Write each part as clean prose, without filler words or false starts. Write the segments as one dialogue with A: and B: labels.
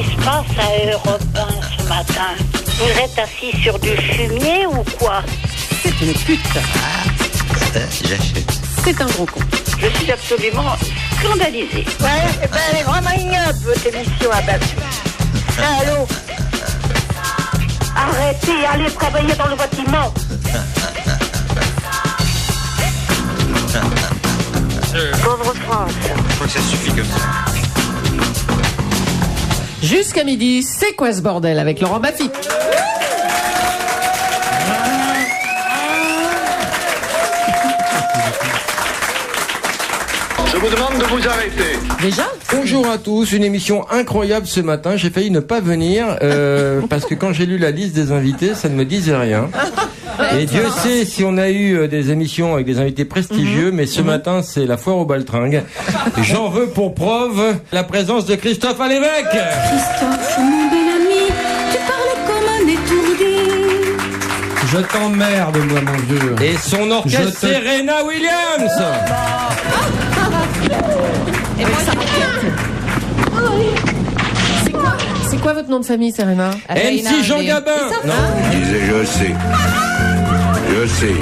A: qui se passe à Europe 1 ce matin? Vous êtes assis sur du fumier ou quoi?
B: C'est une pute.
C: J'achète.
B: C'est un gros con.
A: Je suis absolument scandalisée. Ouais, elle est vraiment ignoble, votre émission à Babu. Allô? Arrêtez, allez travailler dans le bâtiment. Pauvre France.
C: Je crois que ça suffit comme ça.
B: Jusqu'à midi, c'est quoi ce bordel avec Laurent Baffy?
D: Je vous demande de vous arrêter.
B: Déjà?
E: Bonjour à tous, une émission incroyable ce matin. J'ai failli ne pas venir parce que quand j'ai lu la liste des invités, ça ne me disait rien. Et Dieu sait si on a eu des émissions avec des invités prestigieux, mais ce matin, c'est la foire aux baltringues. J'en veux pour preuve la présence de Christophe Alévèque.
F: Christophe, mon bel ami, tu parles comme un étourdi.
G: Je t'emmerde, moi, mon vieux.
E: Et son orchestre, Serena Williams.
B: Et moi, c'est quoi votre nom de famille, Serena?
E: MC Jean Gabin.
D: Non, je disais je sais. Je sais.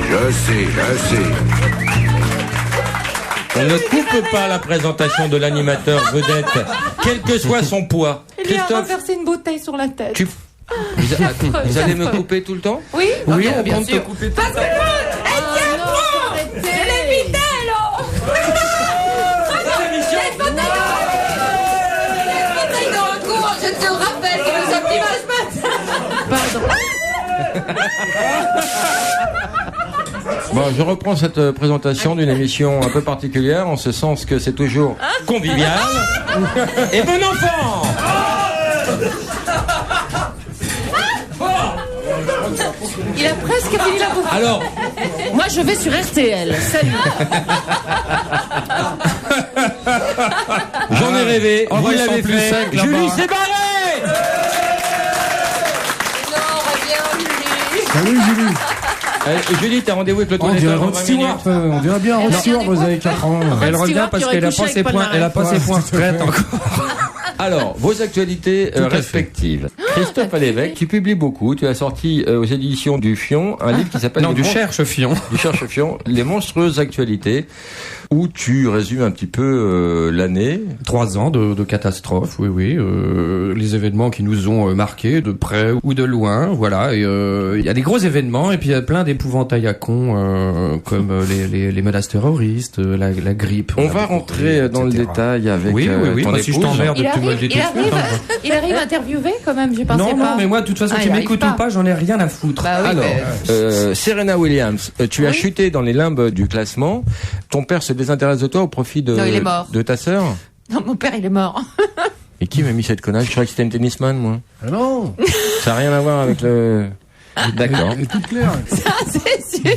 E: On ne coupe pas la présentation de l'animateur vedette, quel que soit son poids.
H: Il lui a renversé une bouteille sur la tête.
E: Vous allez me couper tout le temps?
H: Oui,
E: Oui, on
B: bien
E: compte te
B: sûr.
E: couper tout
H: parce
E: le
H: que
E: temps.
H: je l'évitais, là. Les fauteuils de recours, je te rappelle que nous sommes dimanche matin.
B: Pardon.
E: Bon, je reprends cette présentation d'une émission un peu particulière, en ce sens que c'est toujours convivial. Et bon enfant!
H: Il a presque fini la bouteille.
E: Alors,
B: Moi, je vais sur RTL. Salut.
E: j'en ai rêvé, vous
G: ils sont
E: l'avez
G: plus
E: fait.
G: secs, là-bas.
E: Julie s'est barrée!
H: Non, reviens, Julie.
I: Salut Julie.
E: Julie, t'as rendez-vous avec le
I: On dirait
E: toiletteur dans
I: Rod
E: 20
I: Stewart.
E: minutes.
I: On dirait bien Rod
H: Elle
I: Stewart,
H: revient
I: vous avez 4 ans.
G: Elle revient
B: Stewart
G: parce
B: qui
G: qu'elle a
B: aurait
G: pas
B: couché
G: ses
B: avec
G: points,
B: Paul
G: elle a pas ses points retraite encore.
E: Alors, vos actualités
I: à fait.
E: respectives. Christophe Alévèque, tu publies beaucoup. Tu as sorti aux éditions du Fion un livre qui s'appelle
G: Non,
E: Les
G: du
E: Mon-
G: Cherche-Fion.
E: du Cherche-Fion, Les monstrueuses actualités, où tu résumes un petit peu l'année.
G: 3 ans de catastrophe, oui. Les événements qui nous ont marqués de près ou de loin, voilà. Et il y a des gros événements et puis il y a plein d'épouvantails à cons comme les menaces terroristes, la grippe.
E: On va rentrer dans le détail avec
G: Oui.
E: ton
G: Moi, si je
E: épouse.
G: t'emmerde, tu me le dis tout de suite.
H: Il arrive à interviewer quand même, je pensais
G: Non,
H: pas.
G: mais moi, de toute façon,
H: Ah,
G: tu
H: il arrive
G: m'écoutes
H: pas.
G: ou pas, j'en ai rien à foutre.
H: Bah oui,
E: Alors,
H: mais-
E: Serena Williams, tu as
H: Oui.
E: chuté dans les limbes du classement. Ton père se désintéresse de toi au profit
H: Non, il est mort.
E: de ta sœur.
H: Non, mon père, il est mort.
E: Et qui m'a mis cette connasse? Je croyais que c'était une tennisman, moi.
I: Ah non.
E: Ça n'a rien à voir avec le... D'accord.
I: Elle est toute claire.
H: Ça, c'est sûr.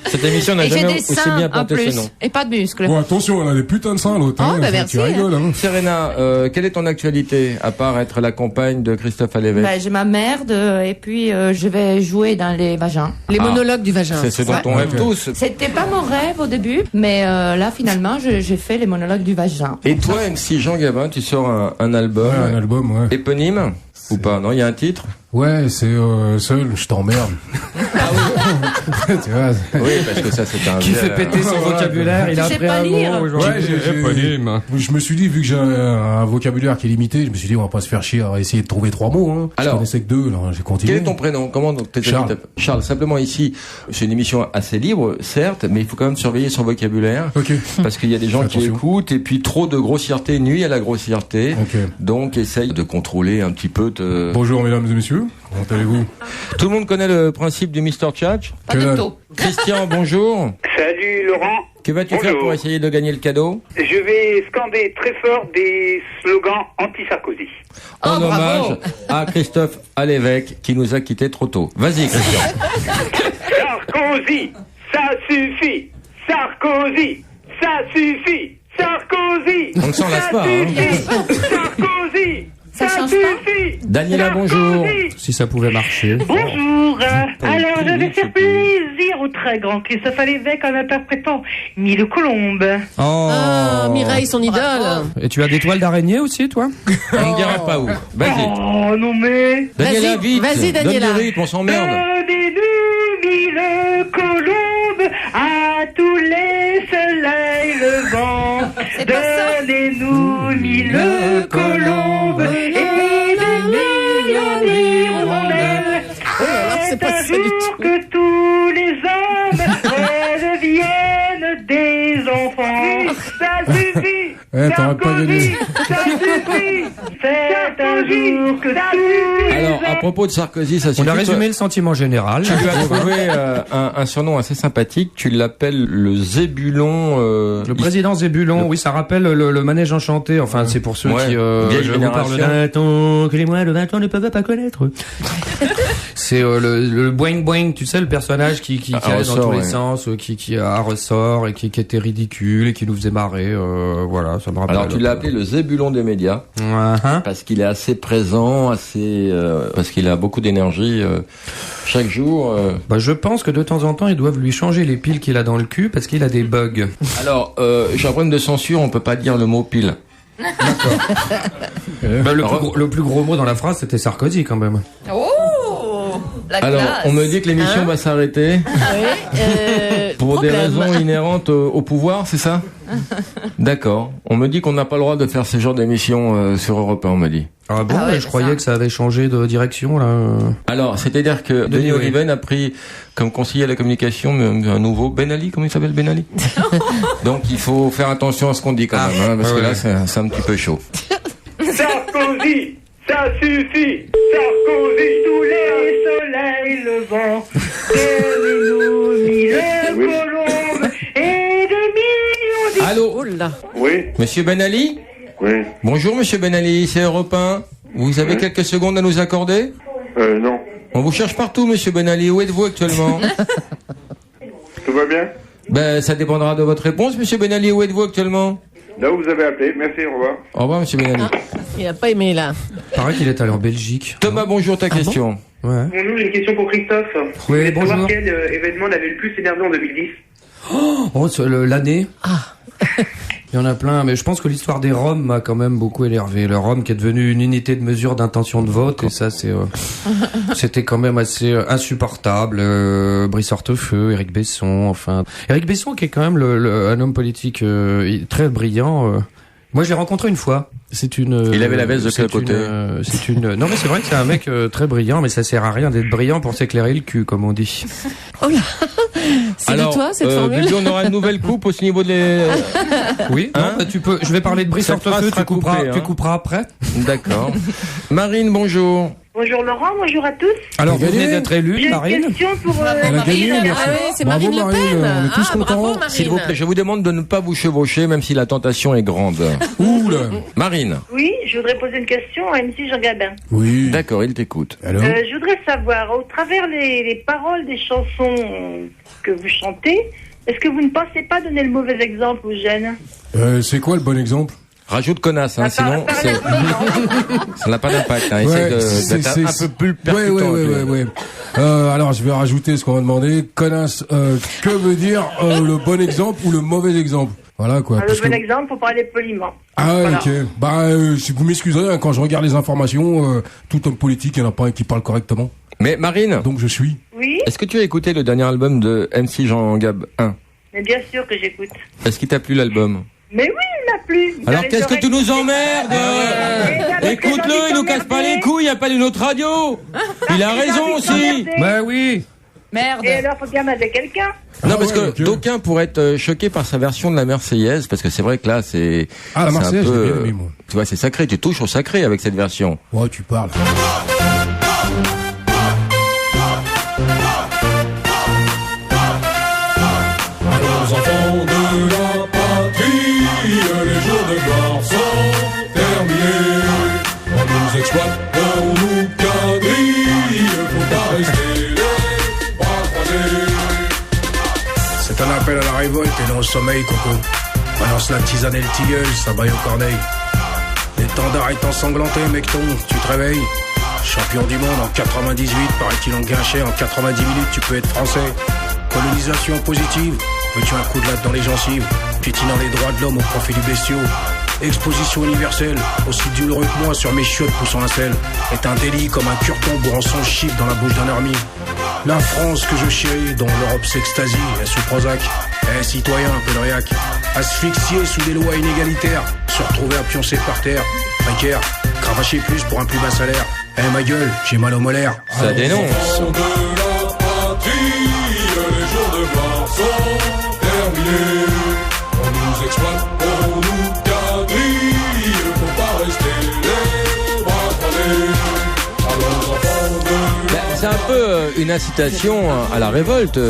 E: Cette émission n'a
H: Et j'ai
E: jamais
H: des
E: aussi
H: seins
E: bien
H: en
E: porté
H: plus.
E: ce nom.
H: Et pas de muscles.
I: Bon, attention, on a des putains de seins, l'autre.
H: Oh, bah, merci,
I: Tu rigoles, hein.
E: Serena, quelle est ton actualité, à part être la compagne de Christophe Alévèque?
H: Bah, j'ai ma merde et puis je vais jouer dans les vagins.
B: Les monologues du vagin.
E: C'est ce dont
H: Ouais.
E: on rêve tous.
H: C'était pas mon rêve au début, mais là finalement j'ai fait les monologues du vagin.
E: Et toi, MC Jean Gabin, tu sors un album
I: Ouais, un album, ouais.
E: éponyme ou pas? Non, il y a un titre.
I: Ouais, c'est Seul, je t'emmerde. Tu vois.
E: Oui, parce que ça, c'est un.
G: Qui fait péter son
I: Ouais,
G: vocabulaire, il a
H: Tu sais
G: appris
H: pas
G: un
H: lire.
G: mot aujourd'hui.
I: Ouais, j'ai-
G: Éponyme.
I: Je me suis dit, vu que j'ai un vocabulaire qui est limité, je me suis dit, on va pas se faire chier à essayer de trouver 3 mots. Hein.
E: Alors,
I: je connaissais que 2, alors j'ai continué.
E: Quel est ton prénom? Comment donc tes
I: Charles.
E: amis t'appellent? Charles. Simplement ici, c'est une émission assez libre, certes, mais il faut quand même surveiller son vocabulaire.
I: Ok.
E: Parce qu'il y a des gens qui
I: Attention.
E: écoutent et puis trop de grossièreté nuit à la grossièreté.
I: Ok.
E: Donc essaye de contrôler un petit peu.
I: Bonjour mesdames et messieurs, comment allez-vous?
E: Tout le monde connaît le principe du Mr. Chatch.
H: Pas de taux.
E: Christian, bonjour.
D: Salut Laurent.
E: Que vas-tu
D: Bonjour.
E: faire pour essayer de gagner le cadeau?
D: Je vais scander très fort des slogans anti-Sarkozy.
E: En
H: bravo.
E: hommage à Christophe Alévèque qui nous a quittés trop tôt. Vas-y Christian.
D: Sarkozy, ça suffit. Sarkozy, ça suffit. Sarkozy,
E: On ne s'en lasse
D: ça
E: pas, hein.
D: suffit. Sarkozy,
H: Ça
D: ça
H: change
D: suffit.
E: Daniela, bonjour.
D: Sarkozy.
G: Si ça pouvait marcher.
D: Bonjour. Alors, je vais faire plaisir
C: au très grand Christophe Lévesque en interprétant Mille Colombes.
G: Oh.
B: Ah, Mireille, son idole.
G: Et tu as des toiles d'araignée aussi, toi?
E: On ne dira pas où. Vas-y.
C: Oh non mais...
E: Daniela, vite.
B: Vas-y, Daniela.
E: Donne le rythme, on s'emmerde.
C: Donnez-nous 1000 colombes à tous les soleils levants. Donnez-nous 1000 colombes et des millions d'hirondelles.
B: c'est pas
C: Un
B: ça du
C: jour
B: tout.
C: que tous les hommes redeviennent des enfants. Ça suffit.
I: t'aurais pas gagné.
C: Ça suffit. C'est un jour que tous les
E: Alors, à propos de Sarkozy, ça suffit.
G: On a résumé le sentiment général.
E: Tu lui as trouvé un surnom assez sympathique. Tu l'appelles le Zébulon.
G: Le président Zébulon, oui, ça rappelle le manège enchanté. Enfin, c'est pour ceux
E: Ouais,
G: qui
E: vieille
G: je vous parle
E: génération.
G: d'un temps que les moins de 20 ans ne peuvent pas connaître. C'est le boing boing, tu sais, le personnage qui allait dans tous les sens, qui a un ressort et qui était ridicule et qui nous faisait marrer. Voilà, ça me rappelle.
E: Alors, tu l'as appelé le Zébulon des médias. Parce qu'il est assez présent, parce qu'il a beaucoup d'énergie chaque jour.
G: Bah, je pense que de temps en temps, ils doivent lui changer les piles qu'il a dans le cul parce qu'il a des bugs.
E: Alors, j'ai un problème de censure, on peut pas dire le mot pile.
G: Bah, le plus gros mot dans la phrase, c'était Sarkozy quand même.
H: Oh, la
E: Alors,
H: classe.
E: on me dit que l'émission va s'arrêter pour des raisons inhérentes au pouvoir, c'est ça? D'accord. On me dit qu'on n'a pas le droit de faire ce genre d'émission sur Europe 1, on m'a dit.
G: Ah bon,
H: Ah ouais,
G: je croyais que ça avait changé de direction là.
E: Alors, c'est-à-dire que Denis
G: oui.
E: Oliven a pris comme conseiller à la communication un nouveau Ben Ali, comment il s'appelle Ben Ali? Donc il faut faire attention à ce qu'on dit quand même, hein, parce que là c'est un petit peu chaud.
D: Sarkozy, ça suffit. Sarkozy,
C: tous les soleils levants. Donnez-nous 1000 colombes et des millions d'hirondelles.
E: Allô?
B: Oh là.
D: Oui,
E: Monsieur Ben Ali?
D: oui,
E: Bonjour Monsieur Ben Ali, c'est Europe 1. Vous avez quelques secondes à nous accorder?
D: non.
E: On vous cherche partout Monsieur Ben Ali, où êtes-vous actuellement?
D: Tout va bien?
E: Ben ça dépendra de votre réponse Monsieur Ben Ali, où êtes-vous actuellement?
D: Là où vous avez appelé, merci, au revoir.
E: Au revoir Monsieur Ben Ali.
B: Il a pas aimé là.
G: Paraît qu'il est allé en Belgique.
E: Thomas, bonjour, ta question.
G: Ouais.
D: Bonjour, j'ai une question pour Christophe.
G: Oui,
D: Je voulais savoir
G: bonjour.
D: quel événement l'avait le plus énervé en 2010?
G: Oh, l'année. Il y en a plein, mais je pense que l'histoire des Roms m'a quand même beaucoup énervé. Le Rome qui est devenu une unité de mesure d'intention de vote, et ça, c'était quand même assez insupportable. Brice Hortefeux, Éric Besson, enfin, Éric Besson qui est quand même un homme politique très brillant. Moi, je l'ai rencontré une fois.
E: Il avait la veste de quel côté?
G: Non, mais c'est vrai que c'est un mec très brillant, mais ça sert à rien d'être brillant pour s'éclairer le cul, comme on dit.
B: Oh là. C'est
E: Alors,
B: de toi cette formule?
E: Bullion, on aura une nouvelle coupe au niveau des...
G: Oui,
E: Hein
G: non, bah, tu peux. Je vais parler de Brice
E: Cette phrase
G: Hortefeux.
E: sera coupée,
G: Tu
E: hein.
G: couperas après.
E: D'accord. Marine, bonjour.
C: Bonjour Laurent, bonjour à tous.
G: Alors,
I: T'as
G: vous venez
I: gagné
G: d'être élue,
C: J'ai une
G: Marine.
C: question pour
I: Elle a gagné, merci.
B: Ah oui, c'est
I: Bravo,
B: Marine Le
I: Marine,
B: Pen.
I: on est tous
B: Ah, bravo
I: contents.
B: Marine.
E: S'il vous plaît, je vous demande de ne pas vous chevaucher, même si la tentation est grande.
I: Ouh là.
E: Marine.
C: Oui, je voudrais poser une question à MC Jean Gabin.
I: Oui.
E: D'accord, il t'écoute.
I: Alors
C: Je voudrais savoir, au travers les paroles des chansons que vous chantez, est-ce que vous ne pensez pas donner le mauvais exemple aux jeunes?
I: c'est quoi le bon exemple?
E: Rajoute connasse, hein, sinon ça n'a pas d'impact. Hein.
I: Ouais,
E: Essaye d'être un peu plus percutant.
I: Ouais. Alors, je vais rajouter ce qu'on m'a demandé. Connasse, que veut dire le bon exemple ou le mauvais exemple? Voilà, quoi.
C: Le bon exemple, pour parler poliment.
I: Ah,
C: Voilà.
I: ok. Bah, si vous m'excuserez, hein, quand je regarde les informations, tout homme politique, il n'y en a pas un qui parle correctement.
E: Mais Marine,
I: Donc, je suis.
C: Oui,
E: est-ce que tu as écouté le dernier album de MC Jean Gab 1?
C: mais bien sûr que j'écoute.
E: Est-ce qu'il t'a plu l'album?
C: Mais oui, il m'a plu. Vous
E: Alors
C: avez
E: qu'est-ce que
C: les
E: tu nous
C: oreilles-
E: emmerdes?
C: Ouais.
E: Écoute-le, il nous casse pas les couilles, il n'y a pas d'une autre radio. Il a raison aussi.
G: Bah oui.
H: Merde.
C: Et alors, faut bien mettre quelqu'un.
E: Non, parce
I: ouais,
E: que
I: ok.
E: d'aucuns pourraient être choqués par sa version de la Marseillaise, parce que c'est vrai que là, c'est...
I: Ah, la
E: c'est un
I: Marseillaise,
E: peu,
I: j'ai bien aimé, moi.
E: Tu vois, c'est sacré, tu touches au sacré avec cette version.
I: Ouais, tu parles.
J: Aux enfants de la patrie, les jours de gloire sont terminés. On nous exploite, on nous quadrille, faut pas rester les bras croisés.
K: C'est un appel à la révolte et non au sommeil, Coco. Balance la tisane et le tilleul, ça baille au corneille. L'étendard est ensanglanté, mecton, tu te réveilles. Champion du monde en 98, paraît-il en guinché, en 90 minutes tu peux être français. Colonisation positive, veux-tu un coup de latte dans les gencives, piétinant les droits de l'homme au profit du bestiau. Exposition universelle, aussi douloureux que moi sur mes chiottes poussant un sel, est un délit comme un cure-ton bourrant son chiffre dans la bouche d'un ermine. La France que je chéris, dont l'Europe s'extasie, est sous Prozac. Citoyen, un peu de réac, asphyxié sous des lois inégalitaires, se retrouver à pioncer par terre, précaire, cravacher plus pour un plus bas salaire. Ma gueule, j'ai mal au molaire.
E: Ça dénonce.
J: Enfants de la patrie, les jours de gloire sont terminés. On nous exploite, on nous quadrille, faut pas rester les bras croisés. Allons enfants de la
E: C'est un peu une incitation à la révolte,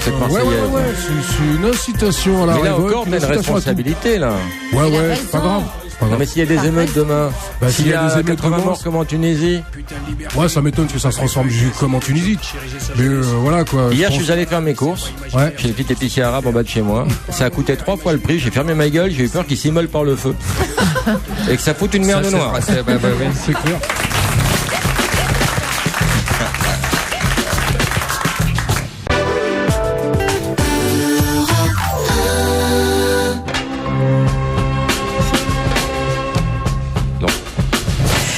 E: cette Marseillaise.
I: Ouais, c'est une incitation à la
E: mais là
I: révolte.
E: encore, t'as une
I: responsabilité
E: là.
I: Ouais, c'est pas grave.
E: Non, mais s'il y a des émeutes demain, s'il y a des émeutes 80 morts comme en Tunisie.
I: Ouais, ça m'étonne que ça se transforme comme en Tunisie. Mais voilà quoi.
E: Hier, je suis allé faire mes courses.
I: Ouais.
E: Chez le petit épicier arabe en bas de chez moi. Ça a coûté 3 fois le prix. J'ai fermé ma gueule. J'ai eu peur qu'il s'immole par le feu. Et que ça foute une merde noire.
I: C'est clair.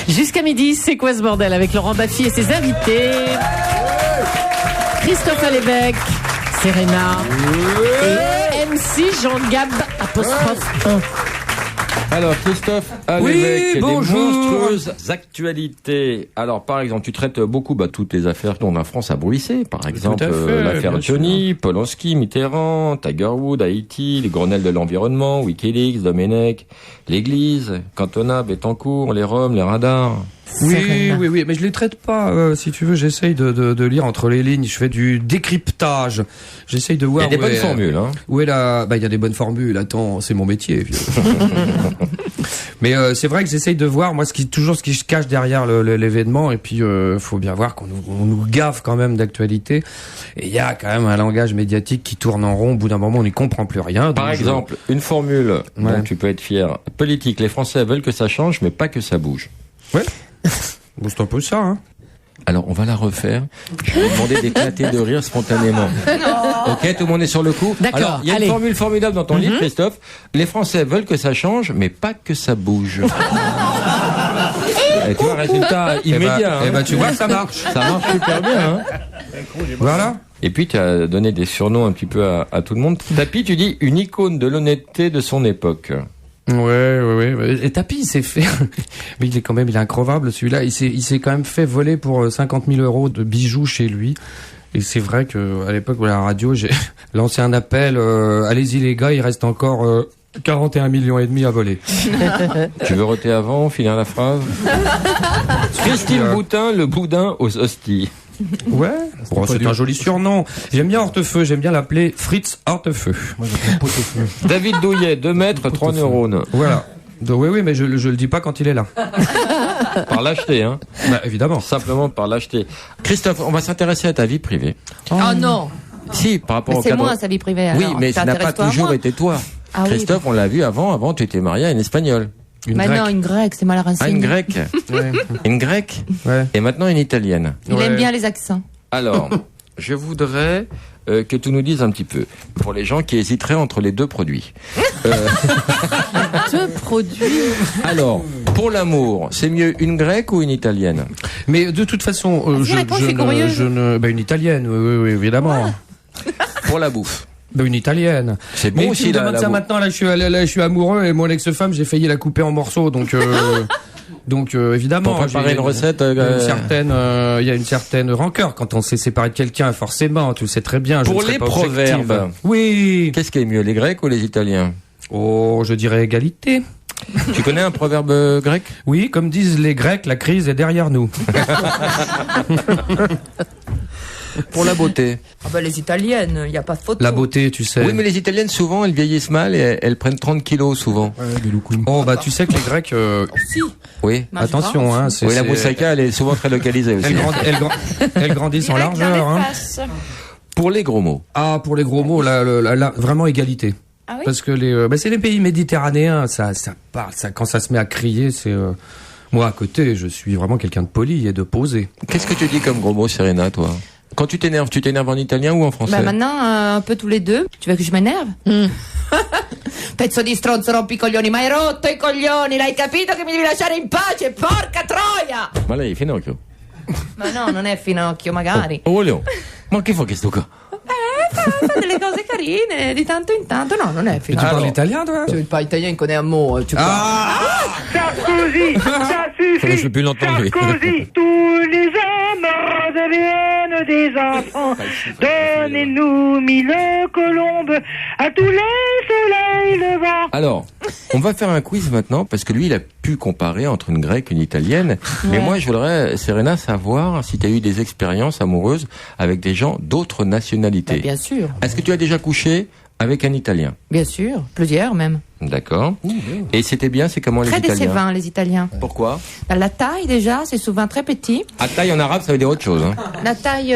B: Jusqu'à midi, c'est quoi ce bordel avec Laurent Baffy et ses invités Christophe Alévèque, Serena et MC Jean-Gab apostrophe 1.
E: Alors, Christophe Alévèque, des monstrueuses actualités. Alors, par exemple, tu traites beaucoup toutes les affaires dont la France a bruissé. Par exemple, l'affaire Johnny, Polanski, Mitterrand, Tiger Woods, Haïti, les Grenelles de l'environnement, Wikileaks, Domenech, l'Église, Cantona, Bettencourt, les Roms, les radars.
G: Oui, mais je les traite pas, si tu veux, j'essaye de lire entre les lignes, je fais du décryptage. J'essaye de voir.
E: Il y a des bonnes formules, hein.
G: Où est la, il y a des bonnes formules, attends, c'est mon métier, vieux. Mais c'est vrai que j'essaye de voir, moi, ce qui se cache derrière l'événement, et puis faut bien voir qu'on nous gaffe quand même d'actualité. Et il y a quand même un langage médiatique qui tourne en rond, au bout d'un moment, on n'y comprend plus rien.
E: Par exemple, une formule dont tu peux être fier. Politique, les Français veulent que ça change, mais pas que ça bouge.
G: Ouais. Bon, c'est un peu ça, hein.
E: Alors, on va la refaire. Je vais demander d'éclater de rire spontanément. Ok, tout le monde est sur le coup.
B: D'accord.
E: Alors, il y a une formule formidable dans ton livre, Christophe. Les Français veulent que ça change, mais pas que ça bouge. Et tu vois, résultat immédiat.
G: Tu vois, ça marche.
E: Ça marche super bien, hein.
G: Voilà.
E: Et puis, tu as donné des surnoms un petit peu à tout le monde. Tapi, tu dis une icône de l'honnêteté de son époque.
G: Ouais. Et Tapi, il s'est fait, mais il est increvable, celui-là. Il s'est quand même fait voler pour 50 000 euros de bijoux chez lui. Et c'est vrai que, à l'époque, à la radio, j'ai lancé un appel, allez-y les gars, il reste encore, 41 millions et demi à voler.
E: Tu veux roter avant, finir la phrase? Christine Boutin, le boudin aux hosties.
G: Ouais, c'est un joli surnom. J'aime bien Hortefeux, j'aime bien l'appeler Fritz Hortefeux.
I: Moi, j'appelle Pot-au-feu.
E: David Douillet, 2 mètres, 3 neurones.
G: Voilà. Oui, mais je le dis pas quand il est là.
E: Par lâcheté, hein.
G: Bah, évidemment.
E: Simplement par lâcheté. Christophe, on va s'intéresser à ta vie privée.
H: Oh non.
E: Si, par rapport
H: Mais
E: au
H: c'est
E: cadre.
H: moi, sa vie privée.
E: Oui,
H: alors.
E: mais ça n'a pas
H: T'intéresses-toi à
E: toujours
H: moi.
E: été toi.
H: Ah oui.
E: Christophe, on l'a vu avant, tu étais marié à une Espagnole.
H: Non, une grecque, c'est mal renseigné.
E: Ah, une grecque.
G: Ouais.
E: Une grecque.
G: Ouais.
E: Et maintenant une italienne.
H: Il aime bien les accents.
E: Alors, je voudrais que tu nous dises un petit peu, pour les gens qui hésiteraient entre les deux produits.
H: Deux produits.
E: Alors, pour l'amour, c'est mieux une grecque ou une italienne?
G: Mais de toute façon, une italienne, oui, évidemment.
E: Pour la bouffe.
G: Une italienne.
E: C'est bon
G: mais
E: aussi
G: tu me demandes
E: la
G: ça
E: bouffe.
G: maintenant, là je suis amoureux et mon ex-femme, j'ai failli la couper en morceaux, donc évidemment.
E: Pour préparer une recette,
G: il y a une certaine rancœur quand on s'est séparé de quelqu'un, forcément, tu le sais très bien.
E: Pour les proverbes.
G: Oui.
E: Qu'est-ce qui est mieux, les Grecs ou les Italiens?
G: Oh, je dirais égalité.
E: Tu connais un proverbe grec?
G: Oui, comme disent les Grecs, la crise est derrière nous.
E: Pour la beauté.
H: Ah bah les italiennes, il n'y a pas de photo.
G: La beauté, tu sais.
E: Oui, mais les Italiennes, souvent, elles vieillissent mal et elles prennent 30 kilos, souvent.
I: Ouais, des loukoums.
G: Oh, bah, tu sais que les Grecs,
H: Si.
E: Oui.
G: attention, hein,
E: Oui, la moussaka, elle est souvent très localisée aussi.
G: Elle grandissent en largeur, hein.
E: Pour les gros mots.
G: Ah, pour les gros mots, là, vraiment égalité.
H: Ah oui.
G: Parce que c'est les pays méditerranéens, ça parle, quand ça se met à crier, c'est, moi, à côté, je suis vraiment quelqu'un de poli et de posé.
E: Qu'est-ce que tu dis comme gros mot, Serena, toi? Quand tu t'énerves en italien ou en français?
H: Bah maintenant, un peu tous les deux. Tu veux que je m'énerve? Pezzo di stronzo rompi i coglioni, ma hai rotto i coglioni, l'hai capito che mi devi lasciare in pace, porca troia!
E: Ma lei è Finocchio?
H: Ma no, non è Finocchio, magari.
E: Oh, volevo. Ma che fa che sto qua?
H: Fa delle cose carine di tanto in tanto. No, non è Finocchio.
G: Tu parles italien, toi?
B: Tu parles italien, il connaît un mot. Tu
D: Sarkozy, ça suffit.
E: Je peux plus l'entendre.
D: Sarkozy, tous les hommes deviennent des enfants. Donnez-nous 1000 colombes à tous les soleils levants.
E: Alors, on va faire un quiz maintenant, parce que lui, il a pu comparer entre une grecque et une italienne. Mais moi, je voudrais, Serena, savoir si tu as eu des expériences amoureuses avec des gens d'autres nationalités.
H: Bien sûr.
E: Est-ce que tu as déjà couché avec un Italien?
H: Bien sûr, plusieurs même.
E: D'accord. Et c'était bien, c'est comment les
H: Très
E: Italiens?
H: décevant, les Italiens.
E: Pourquoi?
H: La taille, déjà, c'est souvent très petit.
E: À taille en arabe, ça veut dire autre chose. Hein.
H: La taille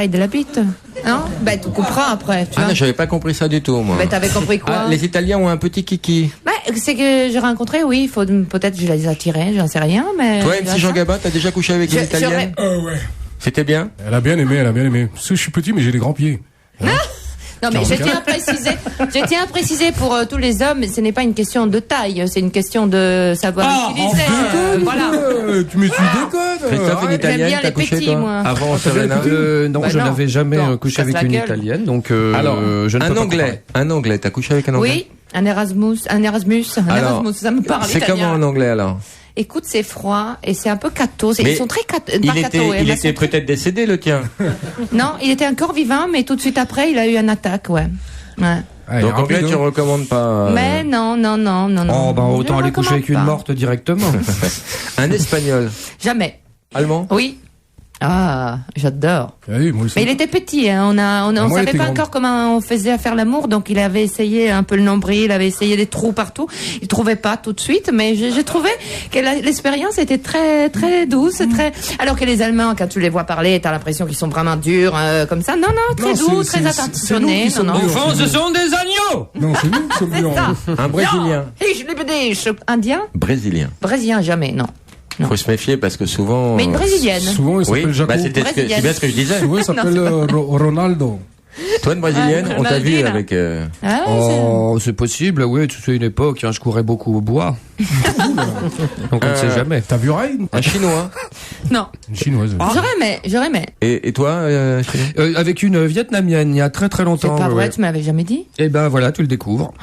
H: de la bite. Non? Ben, tu comprends après, tu
E: Ah
H: vois.
E: non, j'avais pas compris ça du tout, moi.
H: Ben, t'avais compris quoi?
E: Ah, les Italiens ont un petit kiki.
H: Ben, c'est que j'ai rencontré, oui, peut-être je les attirais, j'en sais rien, mais...
E: Toi, MC Jean Gabin, t'as déjà couché avec une Italienne?
I: Ouais.
E: C'était bien?
I: Elle a bien aimé. Parce que je suis petit, mais j'ai des grands pieds. Hein?
H: Non, mais je tiens à préciser pour tous les hommes, ce n'est pas une question de taille, c'est une question de savoir utiliser. Voilà.
I: Tu me suis déconnes.
E: Christophe, une Italienne,
H: bien
E: t'as
H: les
E: couché,
H: petits,
E: toi?
H: moi.
E: Avant Serena?
G: Non,
H: Bah
G: je
H: non.
G: n'avais jamais
H: Non,
G: couché
H: casse
G: avec
H: la
G: une
H: gueule.
G: italienne, donc
E: Alors,
G: je ne peux pas
E: un anglais, t'as couché avec un anglais?
H: Oui, un Erasmus, ça me parle.
E: C'est comment en anglais, alors?
H: Écoute, c'est froid et c'est un peu cato.
E: Mais
H: Ils sont très cato.
E: Il était peut-être décédé, le tien.
H: Non, il était encore vivant, mais tout de suite après, il a eu une attaque, ouais.
E: Donc anglais, tu recommandes pas?
H: Mais non.
G: Oh, bah, autant
H: Je
G: aller coucher avec
H: recommande
G: une
H: pas.
G: morte directement.
E: Un espagnol?
H: Jamais.
E: Allemand?
H: Oui. Ah, j'adore.
I: Oui, moi aussi.
H: Mais il était petit, hein. On
I: moi, il
H: savait
I: était
H: pas
I: grand.
H: encore comment on faisait à faire l'amour, donc il avait essayé un peu le nombril, il avait essayé des trous partout. Il trouvait pas tout de suite, mais j'ai trouvé que l'expérience était très, très douce, très. Alors que les Allemands, quand tu les vois parler, t'as l'impression qu'ils sont vraiment durs, comme ça. Non, très doux, très attentionnés. Non.
G: Enfants, ce sont des agneaux!
I: Non, c'est nous qui sommes
H: C'est
I: durs.
H: ça.
E: Un Brésilien?
H: Indien? Brésilien, jamais, non.
E: Faut se méfier parce que souvent.
H: Mais une brésilienne.
I: Souvent, il s'appelle Jaco.
E: Bah, c'est bien ce que je disais.
I: Souvent, il s'appelle Ronaldo.
E: Toi, une brésilienne, on t'a vu
H: Ronaldinho.
E: avec.
H: Ah,
G: Oh, c'est possible, oui, c'est une époque, hein, je courais beaucoup au bois. Donc on ne sait jamais.
I: T'as vu Ray?
E: Un chinois?
H: Non.
I: Une chinoise.
H: J'aurais aimé.
E: Et toi, chinois?
G: Avec une vietnamienne, il y a très très
H: C'est
G: longtemps.
H: pas vrai,
G: ouais.
H: tu m'avais jamais dit.
G: Et ben voilà, tu le découvres.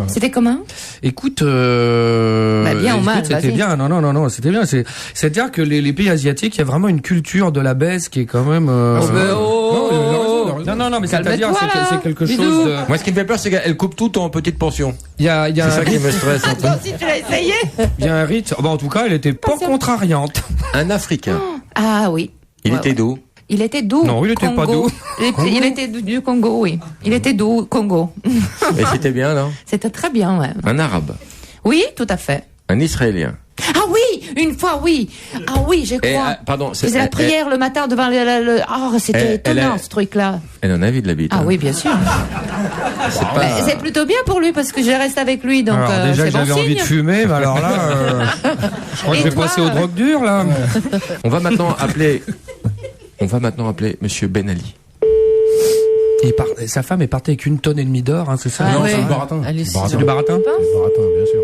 H: C'était comment?
G: Écoute,
H: bien ou mal,
G: écoute, c'était
H: vas-y.
G: bien. Non, c'était bien. C'est-à-dire que les pays asiatiques, il y a vraiment une culture de la baisse qui est quand même.
I: Non, il a raison.
G: Non, mais
H: Calme-toi,
G: c'est-à-dire
H: là.
G: c'est quelque
H: Bisous.
G: chose.
E: Moi, ce qui me fait peur, c'est qu'elle coupe tout en petites portions.
G: Il y a
E: C'est
G: un
E: ça qui
G: rite.
E: me stresse un peu.
H: Si tu l'as essayé.
G: Il y a un rite. Bon, en tout cas, elle était pas contrariante.
E: Un Africain.
H: Ah oui.
E: Il
H: Ouais,
E: était
H: ouais.
E: d'où?
H: Il était doux.
G: Non, il était pas
H: Congo.
G: doux.
H: Il était du Congo, oui. Il était doux, Congo.
E: Et c'était bien, là?
H: C'était très bien, ouais.
E: Un Arabe?
H: Oui, tout à fait.
E: Un Israélien?
H: Ah oui, une fois, oui. Ah oui, je crois.
E: Pardon,
H: Il faisait la prière le matin devant le... Oh, c'était étonnant, ce truc-là.
E: Elle en a vu de la bite.
H: Ah
E: hein.
H: oui, bien sûr. Mais c'est plutôt bien pour lui parce que je reste avec lui, donc
G: Alors déjà
H: c'est
G: que
H: bon
G: j'avais envie
H: signe.
G: de fumer, mais alors là, je crois que
H: Et
G: je vais
H: toi,
G: passer aux drogues dures là.
E: On va maintenant appeler Monsieur Ben Ali.
G: Sa femme est partie avec 1,5 tonne d'or, hein, c'est ça?
H: Ah
I: Non,
H: ouais.
I: c'est le baratin.
G: C'est du baratin?
I: Le baratin, bien sûr.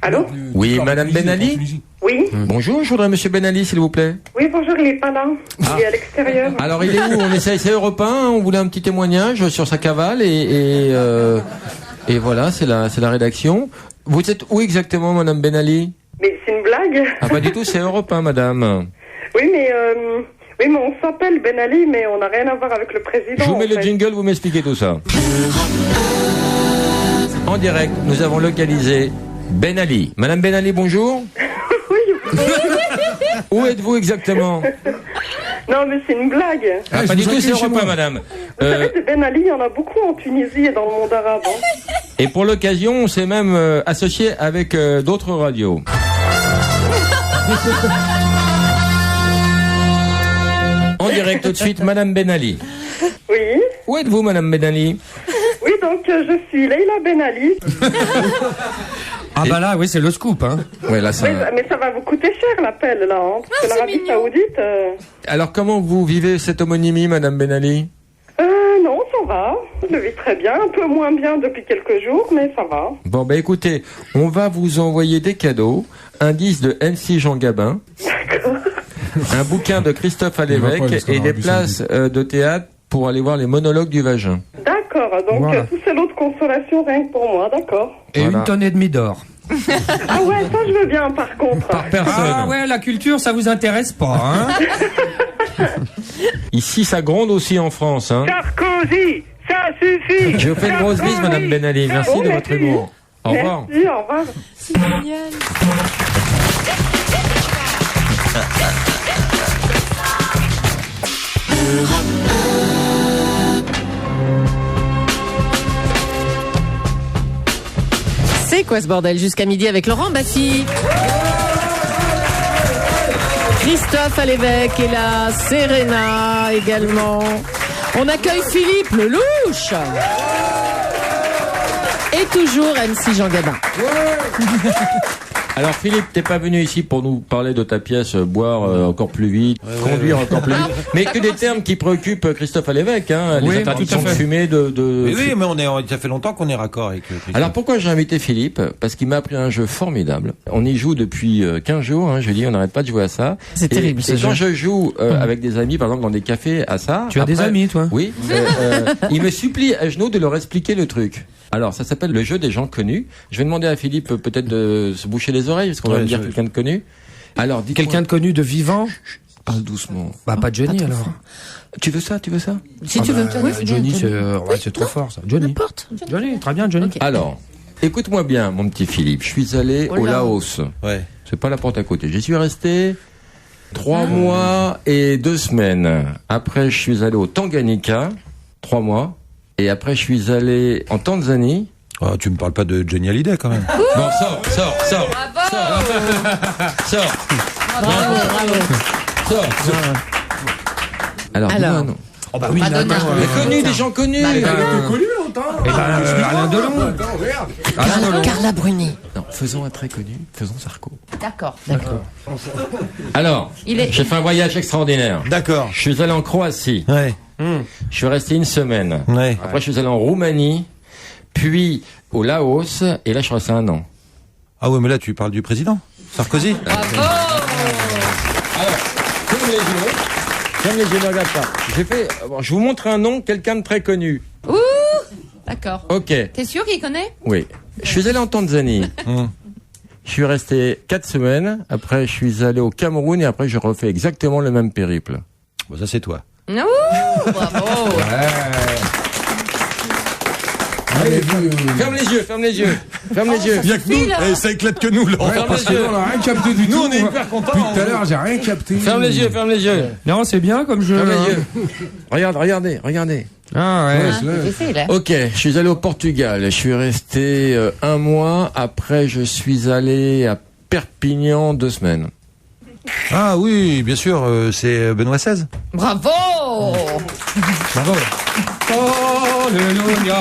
C: Allô?
E: Oui, Madame Ben Ali?
C: Oui?
E: Bonjour, je voudrais Monsieur Ben Ali, s'il vous plaît.
C: Oui, bonjour, il est pas là. Il est à l'extérieur.
E: Alors, il est où? On essaie, c'est Europe 1, on voulait un petit témoignage sur sa cavale et voilà, c'est la rédaction. Vous êtes où exactement, Madame Ben Ali?
C: Mais c'est une blague?
E: Ah, pas du tout, c'est Europe 1, madame.
C: Oui, mais on s'appelle Ben Ali, mais on n'a rien à voir avec le président.
E: Je vous mets
C: en
E: le
C: fait.
E: jingle, vous m'expliquez tout ça. En direct, nous avons localisé Ben Ali. Madame Ben Ali, bonjour.
C: Oui.
E: Où êtes-vous exactement?
C: Non, mais c'est une blague.
E: Ah, pas du tout, c'est Europe 1, madame.
C: Vous savez, des Ben Ali, il y en a beaucoup en Tunisie et dans le monde arabe. Hein.
E: Et pour l'occasion, on s'est même associé avec d'autres radios. En direct tout de suite, Madame Ben Ali.
C: Oui.
E: Où êtes-vous, Madame Ben Ali?
C: Oui, donc je suis Leila Ben Ali.
G: Ah bah là, oui, c'est le scoop, hein.
E: Ouais, là,
C: Mais ça va vous coûter cher l'appel là, hein, parce que l'Arabie Saoudite.
E: Alors, comment vous vivez cette homonymie, Madame Ben Ali?
C: Non, ça va. Je vis très bien, un peu moins bien depuis quelques jours, mais ça va.
E: Bon, bah écoutez, on va vous envoyer des cadeaux, un disque de MC Jean Gabin, un bouquin de Christophe Alévèque et des places de théâtre pour aller voir les monologues du vagin.
C: D'accord, donc
G: Voilà.
C: tout c'est l'autre consolation rien que pour moi, d'accord.
G: Et
E: Voilà.
G: 1 tonne et demie d'or.
C: Ah ouais, ça je veux bien par contre.
E: Par personne.
G: Ah ouais, la culture, ça vous intéresse pas, hein.
E: Ici, ça gronde aussi en France, hein.
D: Sarkozy, ça suffit.
E: Je vous fais une grosse bise, Madame Ben Ali. Merci de votre humour. Au revoir.
C: Merci, au revoir.
H: C'est génial.
B: C'est quoi ce bordel jusqu'à midi avec Laurent Baffy. Christophe Alévèque est là, Serena également. On accueille Philippe Lelouch. Et toujours MC Jean Gabin.
E: Alors Philippe, t'es pas venu ici pour nous parler de ta pièce boire encore plus vite, conduire encore plus vite, mais que des termes qui préoccupent Christophe Alévèque, hein, les interdictions de fumer,
L: Oui, mais ça fait longtemps qu'on est raccord avec Christophe.
E: Alors pourquoi j'ai invité Philippe? Parce qu'il m'a appris un jeu formidable. On y joue depuis 15 jours, hein, je lui dis on n'arrête pas de jouer à ça.
B: C'est terrible ce
E: et
B: jeu.
E: quand je joue avec des amis, par exemple dans des cafés à ça...
G: Tu as des amis, toi?
E: Oui. Il me supplie à genoux de leur expliquer le truc. Alors ça s'appelle le jeu des gens connus. Je vais demander à Philippe peut-être de se boucher les oreilles, parce qu'on va me dire quelqu'un de connu. Alors,
G: quelqu'un de connu de vivant?
E: Parle doucement.
G: Bah, pas Johnny, alors.
E: Tu veux ça?
B: Si tu veux.
G: Johnny, c'est trop fort, ça. Johnny.
B: N'importe.
G: Johnny, très bien, Johnny.
B: Ok.
E: Alors, écoute-moi bien, mon petit Philippe. Je suis allé au Laos.
L: Ouais.
E: C'est pas la porte à côté. J'y suis resté 3 mois et 2 semaines. Après, je suis allé au Tanganyika, 3 mois. Et après, je suis allé en Tanzanie.
L: Oh, tu me parles pas de Johnny Hallyday, quand même.
E: Bon, sors. Sors. Alors, non.
G: Oh bah oui,
H: Madonna.
E: Mais connus, des gens connus.
I: connu longtemps.
G: Alain Delon. Alain Delon.
B: Carla Bruni.
E: Non, faisons un très connu. Faisons Sarko.
H: D'accord.
E: Alors, j'ai fait un voyage extraordinaire.
L: D'accord.
E: Je suis allé en Croatie.
L: Ouais.
E: Je suis resté 1 semaine.
L: Ouais.
E: Après, je suis allé en Roumanie, puis au Laos, et là, je suis resté 1 an.
L: Ah ouais, mais là, tu parles du président Sarkozy.
E: Ferme les yeux, ne regarde pas. Je vous montre un nom, quelqu'un de très connu.
H: Ouh, d'accord.
E: Ok.
H: T'es sûr qu'il connaît?
E: Oui. Je suis allé en Tanzanie. Je suis resté 4 semaines. Après, je suis allé au Cameroun et après, je refais exactement le même périple.
L: Bon, ça, c'est toi.
H: Ouh, bravo.
I: Allez,
E: Ferme les yeux.
L: Il y a que nous. Ça éclate que nous, Laurent.
I: Ouais, parce qu'on a rien capté du tout.
L: Nous, on est hyper contents.
I: Depuis tout à l'heure, j'ai rien capté.
E: Ferme les yeux.
G: Non, c'est bien comme jeu.
E: Ferme les
G: hein.
E: yeux. Regardez.
G: Ah ouais.
H: J'essaie, là.
E: Ok, je suis allé au Portugal. Je suis resté 1 mois. Après, je suis allé à Perpignan 2 semaines.
L: Ah oui, bien sûr, c'est Benoît XVI.
H: Bravo.
G: Bravo. Alléluia.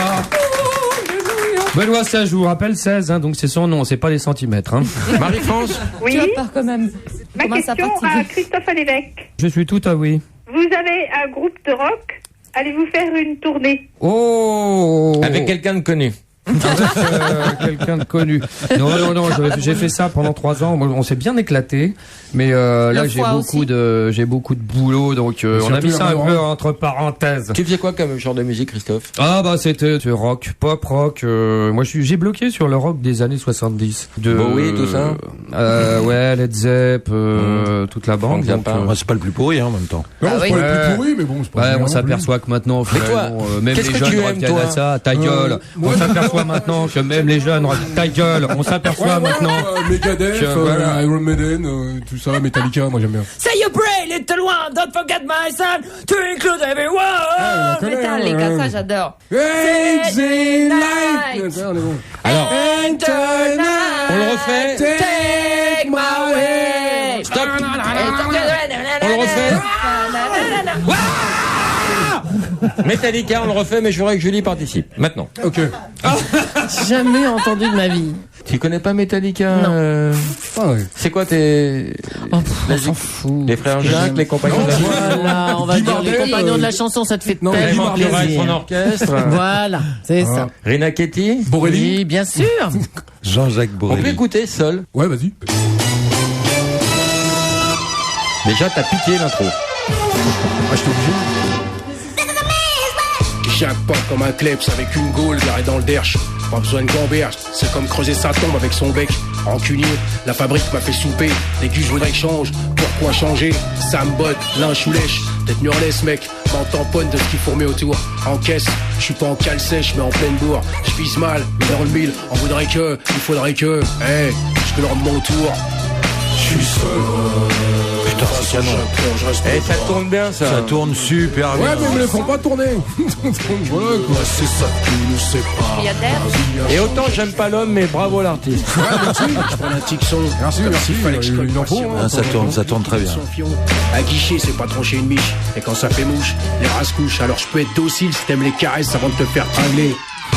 G: Benoît XVI, je vous rappelle 16, hein, donc c'est son nom, c'est pas les centimètres. Hein.
E: Marie-France.
C: Oui,
H: Tu vas pas quand même.
C: ma
H: Comment ça
C: question
H: fatigue.
C: à Christophe Alévèque.
G: Je suis tout à oui.
C: Vous avez un groupe de rock, allez-vous faire une tournée?
G: Oh.
E: Avec quelqu'un de connu.
G: Quelqu'un de connu. Non, j'ai fait ça pendant 3 ans. Moi, on s'est bien éclaté, mais là j'ai beaucoup de boulot, donc on a mis ça un peu entre parenthèses.
E: Tu faisais quoi comme genre de musique, Christophe?
G: Ah bah c'était rock, pop rock. Moi j'ai bloqué sur le rock des années 70.
E: Bowie, tout ça.
G: Ouais, Led Zepp, toute la bande. Donc,
L: c'est pas le plus pourri, hein, en même temps.
I: Non, c'est pas le plus pourri, mais bon, c'est pas.
G: Ouais, on s'aperçoit que maintenant, même les jeunes reviennent à ça. Ta gueule. On s'aperçoit maintenant que même les jeunes, ta gueule, on s'aperçoit maintenant.
I: Megadeth, Iron Maiden, tout ça, Metallica, moi j'aime bien.
B: Say you pray, little one, don't forget my son, to include everyone.
H: Metallica, ça j'adore.
E: Alors, on le refait.
B: Take my way.
E: Stop. On le refait. Metallica, on le refait, mais je voudrais que Julie participe. Maintenant.
I: Ok.
M: Jamais entendu de ma vie.
E: Tu connais pas Metallica?
M: Non.
E: C'est quoi tes...
M: on s'en fout.
E: Les frères Jacques, les compagnons de la chanson?
M: Voilà, on va dire les compagnons de la chanson, ça te fait tellement plaisir.
E: Son orchestre.
M: Voilà, c'est ça.
E: Rina Ketty?
I: Borelli?
M: Oui, bien sûr.
L: Jean-Jacques
E: On peut
L: Borelli.
E: écouter seul.
I: Ouais, vas-y.
E: Déjà, t'as piqué l'intro.
I: Ah, je t'ai obligé.
K: Jackpot comme un kleps avec une gaule garée dans le derche. Pas besoin de gamberge, c'est comme creuser sa tombe avec son bec. Rancunier, la fabrique m'a fait souper. Les gus, je voudrais que change. Pourquoi changer? Ça me botte, linge ou lèche. Tête nurlesse, mec, m'en tamponne de ce qu'il faut remettre autour. En caisse, je suis pas en cale sèche, mais en pleine bourre. Je vise mal, mais dans le mille, on voudrait que, il faudrait que, je peux leur de mon tour. Je suis seul.
L: Putain, c'est canon.
E: Eh, ça tourne bien, ça.
L: Ça tourne super bien.
I: Ouais, mais ils me les font pas tourner. Voilà, quoi.
K: C'est ça qui nous sépare.
H: Il y a d'air.
E: Et autant j'aime pas l'homme, mais bravo l'artiste.
K: Je prends un tic son.
I: Merci.
K: Fallait que je colle
I: Il en faut,
K: patient.
I: hein.
L: Ça tourne très bien.
K: À guichet, c'est pas trancher une miche. Et quand ça fait mouche, les rats se couchent. Alors je peux être docile si t'aimes les caresses avant de te faire tingler.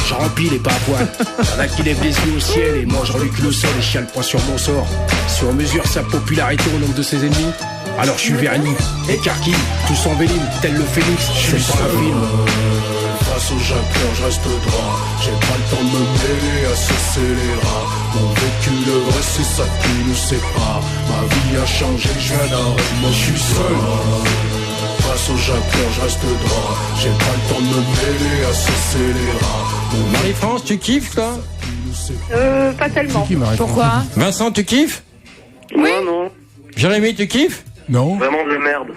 K: Je remplis les pas à poil. Y'en a qui lèvent les yeux au ciel et moi je reluque le sol et chie le poing sur mon sort. Si on mesure sa popularité au nombre de ses ennemis, alors je suis verni, écarquille, tous en véline, tel le phénix, je suis pas un film.
J: Face au Japon, je reste droit. J'ai pas le temps de me mêler à ce scélérat. Mon vécu, le vrai, c'est ça qui nous sépare. Ma vie a changé, je viens d'un rêve, moi je suis seul. Face au Japon, je reste droit. J'ai pas le temps de me mêler à ce scélérat.
E: Marie-France, tu kiffes, toi?
C: Pas tellement.
H: Pourquoi?
E: Vincent, tu kiffes?
C: Oui. Non.
E: Jérémy, tu kiffes?
I: Non.
C: Vraiment de la merde.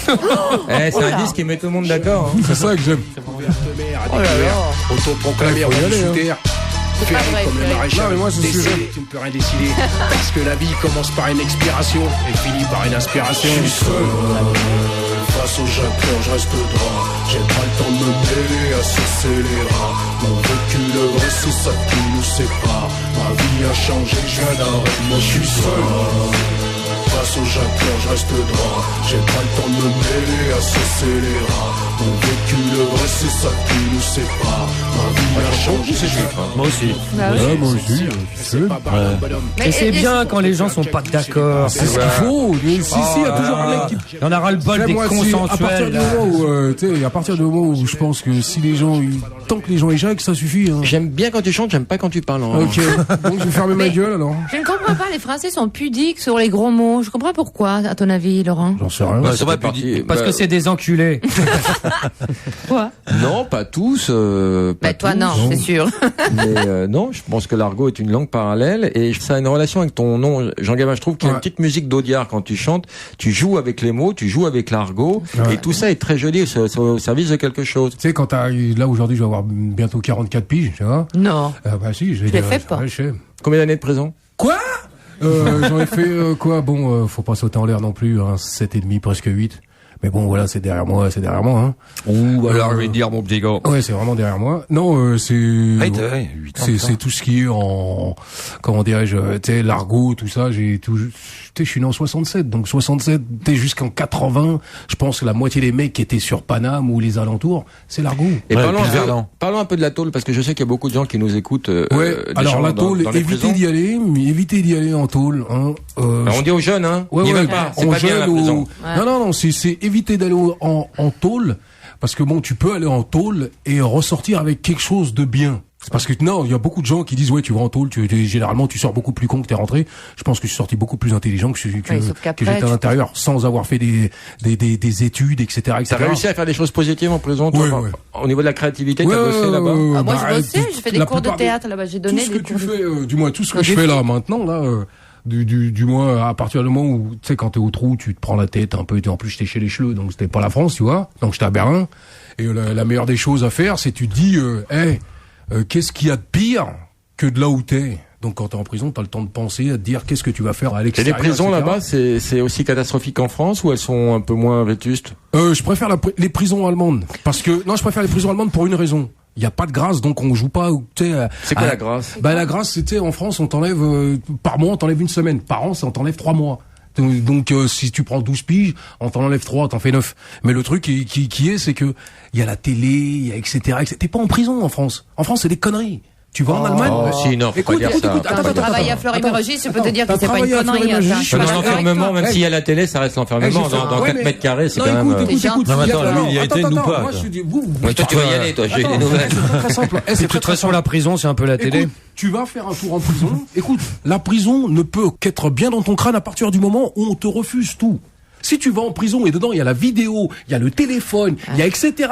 E: C'est un disque qui met tout le monde d'accord.
I: C'est ça que j'aime.
K: Oh là là. Autoproclamé roi du sous-terre.
H: C'est pas vrai,
K: Comme le
H: Frédéric.
K: maréchal.
I: Non, mais moi, c'est ce que
K: Décédé,
I: j'aime.
K: tu ne peux rien décider. Parce que la vie commence par une expiration et finit par une inspiration.
J: Je suis seul. Face au Japon, je reste droit. J'ai pas le temps de me mêler à ce scélérat. Mon vécu, le vrai, c'est ça qui nous sépare. Ma vie a changé, je viens d'un rêve, moi je suis seul. Face au Japon, je reste droit. J'ai pas le temps de me mêler à ce scélérat. Mon vécu, le vrai, c'est ça qui nous sépare. Ma vie a changé, je viens
L: Moi aussi.
I: Ouais, moi aussi.
M: Et c'est bien quand les gens sont pas d'accord.
I: C'est ce qu'il faut. Si, il y a toujours un mec qui...
G: Il y en aura le bol des
I: Moi, à partir
G: consensuels.
I: du moment où, tu sais, à partir du moment où je pense que si les gens, tant que les gens éjacent, ça suffit. Hein.
E: J'aime bien quand tu chantes, j'aime pas quand tu parles. Hein.
I: Ok. Donc je vais fermer ma gueule alors.
H: Je ne comprends pas, les Français sont pudiques sur les gros mots. Je comprends pourquoi, à ton avis, Laurent.
I: J'en sais rien.
L: Ouais, c'est vrai,
E: parti.
G: Parce que c'est des enculés.
H: Quoi?
E: Non, pas tous. Pas
H: Toi,
E: tous.
H: non, c'est sûr.
E: Mais non, je pense que l'argot est une langue parallèle et ça a une relation avec ton nom. Jean Gabin, je trouve qu'il y a une petite musique d'Audiard quand tu chantes. Tu joues avec les mots, tu joues avec l'argot et tout ça est très joli, c'est au service de quelque chose.
I: Tu sais, quand là aujourd'hui, je vais avoir bientôt 44 piges, tu vois.
H: Non.
I: Bah si, je
H: Je les fais pas.
E: Combien d'années de prison?
I: Quoi? J'en ai fait quoi? Bon, faut pas sauter en l'air non plus, hein, 7,5, presque 8. Mais bon, voilà, c'est derrière moi, hein.
G: Ouh, alors je vais dire mon petit gars.
I: Ouais, c'est vraiment derrière moi. Non, c'est c'est tout ce qui est en, comment dirais-je, tu sais, l'argot, tout ça. J'ai tout, tu sais, je suis né en 67, donc 67, t'es jusqu'en 80. Je pense que la moitié des mecs qui étaient sur Paname ou les alentours, c'est l'argot.
E: Et parlons un peu de la tôle parce que je sais qu'il y a beaucoup de gens qui nous écoutent.
I: Ouais. Alors la tôle, évitez d'y aller en tôle. Hein.
E: Alors, on dit aux jeunes, hein.
I: Ouais,
E: ils veulent pas. C'est pas bien la prison.
I: Non, c'est éviter d'aller en tôle, parce que bon, tu peux aller en tôle et ressortir avec quelque chose de bien. C'est parce que non, il y a beaucoup de gens qui disent ouais, tu vas en tôle, généralement tu sors beaucoup plus con que t'es rentré. Je pense que je suis sorti beaucoup plus intelligent que j'étais à l'intérieur, sans avoir fait des études, etc.
E: T'as réussi à faire des choses positives en prison, toi, au niveau de la créativité, t'as bossé là-bas.
H: Moi, je bossais, j'ai fait des cours de théâtre là-bas, j'ai donné des cours.
I: Du moins tout ce que je fais là maintenant là. Du moins à partir du moment où tu sais quand t'es au trou tu te prends la tête un peu, en plus j'étais chez les Cheleux donc c'était pas la France, tu vois, donc j'étais à Berlin et la meilleure des choses à faire c'est tu te dis qu'est-ce qu'il y a de pire que de là où t'es. Donc quand t'es en prison t'as le temps de penser à te dire qu'est-ce que tu vas faire à l'extérieur.
E: Et les prisons là-bas c'est aussi catastrophique qu'en France ou elles sont un peu moins vétustes? Je
I: préfère les prisons allemandes parce que je préfère les prisons allemandes pour une raison. Il y a pas de grâce, donc on joue pas.
E: C'est quoi la grâce?
I: La grâce, c'était en France, on t'enlève par mois, on t'enlève une semaine. Par an, ça on t'enlève 3 mois. Donc si tu prends 12 piges, on t'en enlève 3, t'en fais 9. Mais le truc qui est, c'est que il y a la télé, il y a etc. T'es pas en prison en France. En France, c'est des conneries. Tu vas en Allemagne?
E: Si, non, faut pas dire ça.
H: Quand tu travailles à Fleury-Mérogis, je peux te dire que c'est pas une connerie.
E: Dans l'enfermement, même s'il y a la télé, ça reste l'enfermement. Dans 4 mètres carrés, c'est quand même...
L: Non, mais attends, lui, il y a été, nous pas.
E: Toi, tu vas y aller, toi, j'ai des nouvelles.
I: C'est très simple.
G: De toute façon, la prison, c'est un peu la télé.
I: Tu vas faire un tour en prison. Écoute, la prison ne peut qu'être bien dans ton crâne à partir du moment où on te refuse tout. Si tu vas en prison et dedans il y a la vidéo, il y a le téléphone, il y a etc.,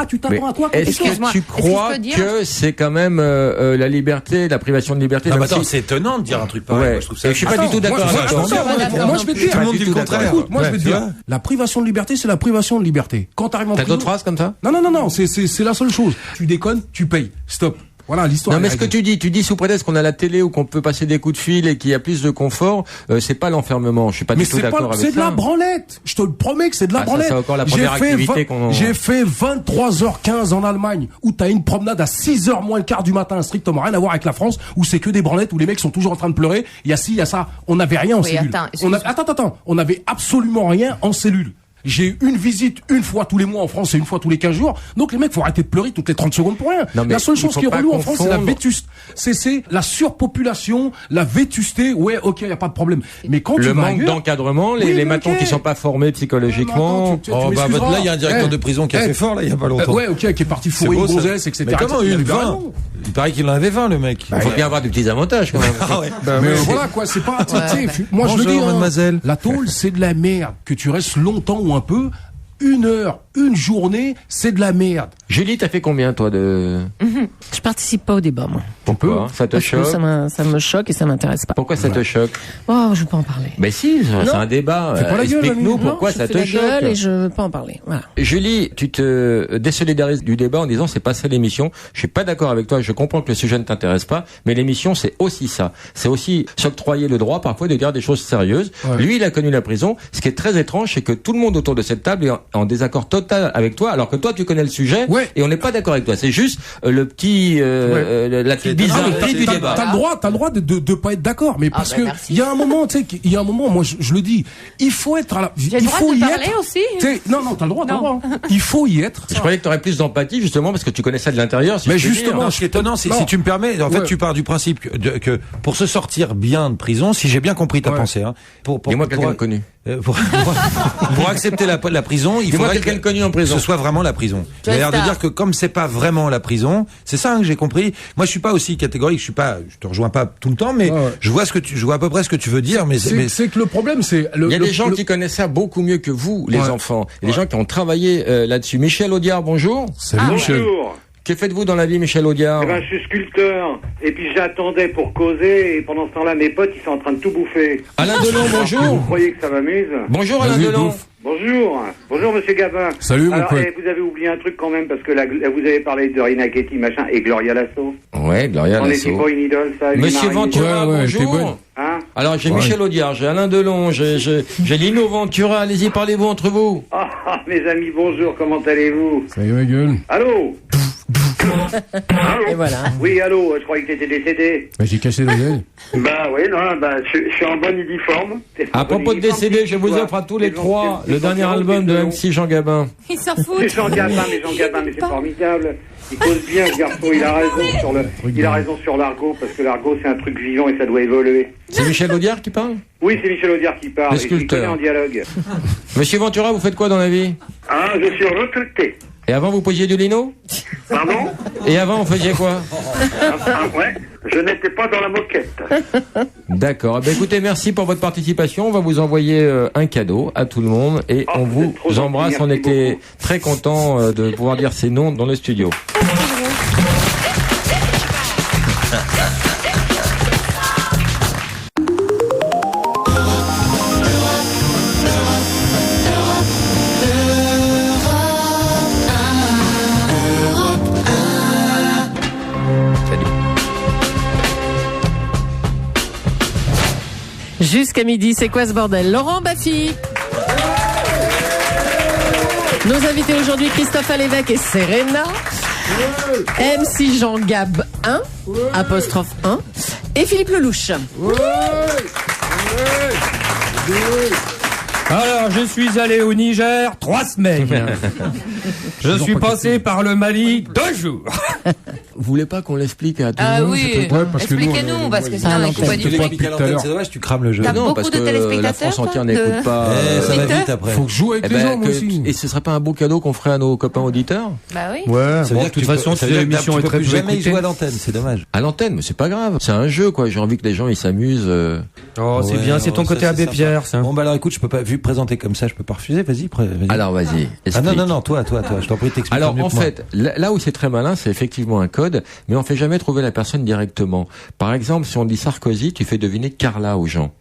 I: tu t'attends à quoi?
E: Est-ce que tu crois que c'est quand même la liberté, la privation de liberté?
L: Non, mais attends, c'est étonnant de dire un truc pareil.
E: Ouais.
L: Moi, je trouve ça.
E: Je suis pas du tout d'accord avec toi.
I: Moi je vais te dire,
L: tout le monde dit le contraire.
I: Écoute, moi je vais te dire, la privation de liberté, c'est la privation de liberté. Quand t'arrives en prison.
E: T'as d'autres phrases comme ça?
I: Non, c'est la seule chose. Tu déconnes, tu payes. Stop. Voilà l'histoire.
E: Non, mais ce que tu dis sous prétexte qu'on a la télé ou qu'on peut passer des coups de fil et qu'il y a plus de confort, c'est pas l'enfermement. Je suis pas du tout d'accord avec ça.
I: C'est de la branlette. Je te le promets que c'est de la branlette.
E: C'est encore la première activité qu'on...
I: J'ai fait 23h15 en Allemagne où t'as une promenade à 6h moins le quart du matin, strictement rien à voir avec la France, où c'est que des branlettes, où les mecs sont toujours en train de pleurer. Il y a ci, il y a ça. On n'avait rien en cellule. Attends. On n'avait absolument rien en cellule. J'ai une visite une fois tous les mois en France et une fois tous les 15 jours. Donc les mecs, faut arrêter de pleurer toutes les 30 secondes pour rien. La seule chose qui est relou en France, c'est la vétuste. C'est la surpopulation, la vétusté. Ouais, ok, y a pas de problème. Mais quand
E: le
I: tu
E: manque d'encadrement, les matons qui sont pas formés psychologiquement.
L: Là, il y a un directeur de prison qui a fait fort, là, il y a pas longtemps.
I: Ouais, ok, qui est parti fourrer une grossesse, etc.
L: Mais comment une 20? Il paraît qu'il en avait 20, le mec.
E: Il faut bien avoir des petits avantages, quand même.
I: Mais voilà, quoi, c'est pas, moi, je le dis, mademoiselle. La tôle, c'est de la merde. Que tu restes longtemps ou un peu, 1 heure, une journée, c'est de la merde.
E: Julie, t'as fait combien, toi, de...
N: Je participe pas au débat, moi.
E: Pourquoi? Ça te choque?
N: Ça me choque et ça m'intéresse pas.
E: Pourquoi ça te choque?
N: Oh, je veux pas en parler.
E: Mais si, c'est un débat.
I: Fais pas la gueule,
E: explique-nous pourquoi ça te choque.
N: Je fais la gueule et je veux pas en parler. Voilà.
E: Julie, tu te désolidarises du débat en disant c'est pas ça l'émission. Je suis pas d'accord avec toi. Je comprends que le sujet ne t'intéresse pas, mais l'émission c'est aussi ça. C'est aussi s'octroyer le droit parfois de dire des choses sérieuses. Ouais. Lui, il a connu la prison. Ce qui est très étrange, c'est que tout le monde autour de cette table est en désaccord total avec toi, alors que toi tu connais le sujet et on n'est pas d'accord avec toi. C'est juste le petit la petite bizarrerie du débat.
I: T'as le droit de pas être d'accord, mais parce que il y a un moment, tu sais, il y a un moment, moi je le dis, il faut être à la, il faut y être
H: aussi.
I: Non, t'as le droit, il faut y être.
E: Je croyais que t'aurais plus d'empathie justement parce que tu connais ça de l'intérieur.
L: Mais justement, ce qui est étonnant, si tu me permets, en fait, tu pars du principe que pour se sortir bien de prison, si j'ai bien compris ta pensée, hein,
E: et moi quelqu'un de connu.
L: Pour accepter la prison, il faudrait
E: quelqu'un connu en prison.
L: Que ce soit vraiment la prison. J'ai l'air de dire que comme c'est pas vraiment la prison, c'est ça que j'ai compris. Moi, je suis pas aussi catégorique. Je te rejoins pas tout le temps, mais je vois à peu près ce que tu veux dire. Mais
I: c'est que le problème, c'est
E: il y a des gens qui connaissent ça beaucoup mieux que vous, les enfants. Il y a des gens qui ont travaillé là-dessus. Michel Audiard, bonjour.
I: Salut Michel.
O: Bonjour.
E: Que faites-vous dans la vie, Michel Audiard?
O: Je suis sculpteur. Et puis j'attendais pour causer. Et pendant ce temps-là, mes potes, ils sont en train de tout bouffer.
E: Alain Delon, bonjour.
O: Vous croyez que ça m'amuse?
E: Bonjour Alain Delon.
O: Bonjour Monsieur Gabin.
I: Salut mon pote.
O: Vous avez oublié un truc quand même, parce que là, vous avez parlé de Rina Ketty, machin, et Gloria Lasso.
E: Ouais, Gloria Lasso.
O: On n'était pas une idole, ça.
E: Monsieur Ventura, bonjour.
O: Hein?
E: Alors j'ai Michel Audiard, j'ai Alain Delon, j'ai Lino Ventura, allez-y, parlez-vous entre vous.
O: Ah, mes amis, bonjour, comment allez-vous?
I: Ça y est, ma gueule.
O: Allô? Allô?
N: Et voilà.
O: Oui, allô, je croyais que t'étais décédé.
I: Bah, j'ai caché la gueule.
O: Bah oui, non, je suis en bonne uniforme.
E: À propos de décédé, je vous offre à tous les trois le dernier album de MC Jean Gabin.
H: Il s'en fout.
O: C'est Jean Gabin, mais c'est formidable. Il cause bien, ce garçon, il a raison sur l'argot, parce que l'argot c'est un truc vivant et ça doit évoluer.
E: C'est Michel Audiard qui parle?
O: Oui, c'est Michel Audiard qui parle.
E: Le sculpteur.
O: En dialogue.
E: Monsieur Ventura, vous faites quoi dans la vie?
O: Ah, je suis retraité.
E: Et avant, vous posiez du lino?
O: Pardon?
E: Et avant, vous faisiez quoi?
O: Ouais, je n'étais pas dans la moquette.
E: D'accord. Ben, écoutez, merci pour votre participation. On va vous envoyer un cadeau à tout le monde et on vous embrasse. On était très contents de pouvoir dire ces noms dans le studio.
N: Jusqu'à midi, c'est quoi ce bordel? Laurent Baffy. Nos invités aujourd'hui, Christophe Alévèque et Serena. MC Jean Gab 1, apostrophe 1. Et Philippe Lelouch.
G: Alors, je suis allé au Niger 3 semaines. Je suis passé par le Mali 2 jours.
E: Vous voulez pas qu'on l'explique à tout le
H: Ah
E: monde
H: oui, expliquez-nous, parce que sinon on n'écoute pas du tout.
L: C'est dommage, tu crames le jeu.
H: T'as
E: Non,
H: beaucoup
E: parce
H: de
E: que
H: téléspectateurs,
E: la France entière
H: toi,
E: n'écoute pas.
L: Ça va vite après.
I: Faut que je joue avec les gens, moi aussi.
E: Et ce serait pas un beau cadeau qu'on ferait à nos copains auditeurs?
H: Bah oui.
G: Ouais,
L: Ça veut dire que
G: de toute façon,
L: ça veut dire que
G: l'émission
L: tu
G: est
L: peux
G: très
L: plus
G: peu
L: jamais y
G: écoutée.
L: jouer à l'antenne, c'est dommage.
E: À l'antenne, mais c'est pas grave. C'est un jeu, quoi. J'ai envie que les gens, ils s'amusent.
G: Oh, c'est bien, c'est ton côté Abbé Pierre, ça.
L: Bon, bah alors écoute, je peux pas, vu présenter comme ça, je peux pas refuser, vas-y.
E: Alors, vas-y.
L: Ah non, toi, je t'en prie, t'expliques.
E: Alors,
L: mieux
E: en
L: que moi.
E: fait, là où c'est très malin, c'est effectivement un code, mais on fait jamais trouver la personne directement. Par exemple, si on dit Sarkozy, tu fais deviner Carla aux gens.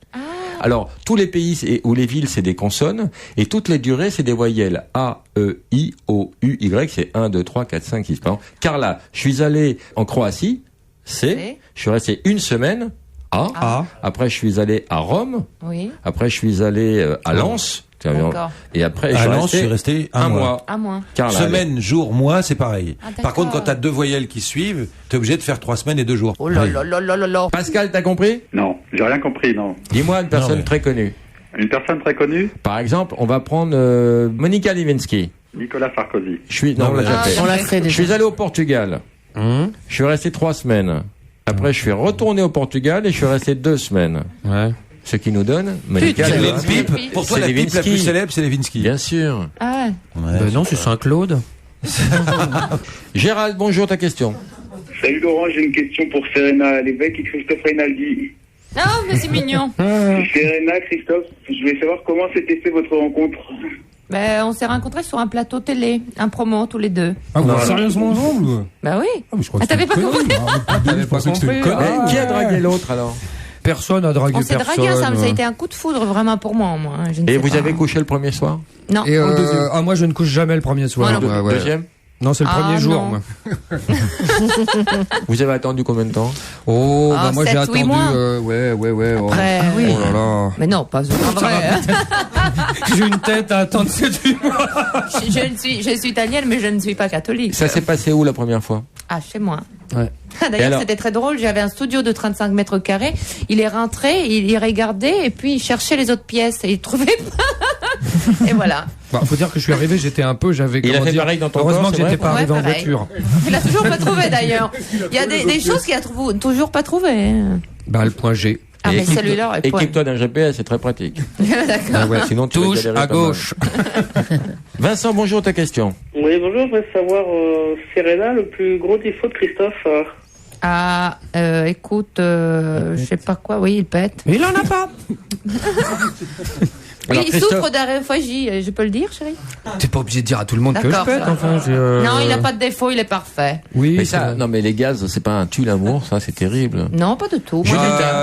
E: Alors, tous les pays ou les villes, c'est des consonnes, et toutes les durées, c'est des voyelles. A, E, I, O, U, Y, c'est 1, 2, 3, 4, 5, 6. Par exemple, Carla, je suis allé en Croatie, C. Je suis resté une semaine, A. Après, je suis allé à Rome.
H: Oui.
E: Après, je suis allé à Lens.
H: D'accord.
E: Et après,
L: à Lens, je suis resté un mois.
H: Un mois.
E: Carla,
L: Semaine, jour, mois, c'est pareil.
H: Ah, d'accord.
L: Par contre, quand t'as 2 voyelles qui suivent, t'es obligé de faire 3 semaines et 2 jours.
H: Oh là là là là là là.
E: Pascal, t'as compris?
O: Non, j'ai rien compris, non.
E: Dis-moi une personne très connue.
O: Une personne très connue?
E: Par exemple, on va prendre Monica Lewinsky.
O: Nicolas Sarkozy.
E: On l'a déjà fait.
N: On l'a fait déjà.
E: Je suis allé au Portugal. Je suis resté 3 semaines. Après, je suis retourné au Portugal et je suis resté 2 semaines.
G: Ouais.
E: Ce qui nous donne Monica
L: Les
E: Lewinsky.
L: pipes, pour toi,
E: C'est
L: la pipe la
E: Lewinsky.
L: plus célèbre, c'est Lewinsky.
E: Bien sûr.
H: Ah ouais.
G: Ben non, c'est Saint-Claude.
E: Gérald, bonjour, ta question.
O: Salut Laurent, j'ai une question pour Serena Lévesque et Christophe Rinaldi.
H: Non, mais c'est mignon.
O: Serena, Christophe, je voulais savoir comment s'était fait votre rencontre.
H: Ben, on s'est rencontrés sur un plateau télé, un promo tous les deux.
I: Ah, vous êtes sérieusement ensemble?
H: Bah oui.
I: Ah, mais je crois que
H: t'avais
I: c'était
H: pas
I: une
H: compris?
I: connerie. Je pensais que c'était une connerie.
E: Qui a dragué l'autre alors?
G: Personne n'a dragué
H: On s'est
G: personne.
H: dragué ensemble, ça a été un coup de foudre vraiment pour moi. Je ne
E: Et
H: sais
E: vous
H: pas.
E: avez couché le premier soir?
H: Non.
G: Et moi, je ne couche jamais le premier soir.
H: Moi non
G: Ouais.
E: Deuxième?
G: Non, c'est le premier jour,
H: non.
G: moi.
E: Vous avez attendu combien de temps?
G: Oh, bah moi j'ai
H: 7-8
G: attendu.
H: mois.
G: Ouais.
H: Après,
G: oui. Oh là là.
H: Mais non, pas en vrai.
G: J'ai une tête à attendre 7-8 mois.
H: Je suis italienne, mais je ne suis pas catholique.
E: Ça s'est passé où la première fois?
H: Ah, chez moi.
G: Ouais.
E: Et
H: D'ailleurs,
E: alors
H: c'était très drôle. J'avais un studio de 35 mètres carrés. Il est rentré, il regardait, et puis il cherchait les autres pièces, et il trouvait pas. Et voilà.
G: Bah, faut dire que je suis arrivé, j'avais.
E: Il a
G: comment
E: fait
G: dire,
E: pareil dans ton
G: heureusement
E: corps,
G: que
E: c'est
G: j'étais
E: vrai
G: pas arrivé en
H: pareil.
G: voiture.
H: Il a toujours pas trouvé d'ailleurs. Il y a des choses qu'il a toujours pas trouvées.
G: Bah, le point G.
H: Ah, mais celui-là est point.
E: Équipe-toi d'un GPS, c'est très pratique.
H: D'accord.
E: Ouais, sinon tu vas
G: Touche
E: galérer
G: à
E: pas mal.
G: gauche.
E: Vincent, bonjour, ta question.
C: Oui, bonjour, je voudrais savoir, Serena, le plus gros défaut de Christophe.
H: Ah, écoute, je sais pas quoi, oui, il pète.
G: Mais il en a pas.
H: Oui,
E: Alors,
H: il
E: Christophe-
H: souffre d'aéraphagie, je peux le dire, chérie?
G: T'es pas obligé de dire à tout le monde que je
H: D'accord,
G: pète,
H: ça va.
G: enfin.
H: Non, il n'a pas de défaut, il est parfait.
G: Oui,
E: Mais
G: c'est
E: ça,
G: vrai.
E: non, mais les gaz, c'est pas un tue l'amour, ça, c'est terrible.
H: Non, pas de tout.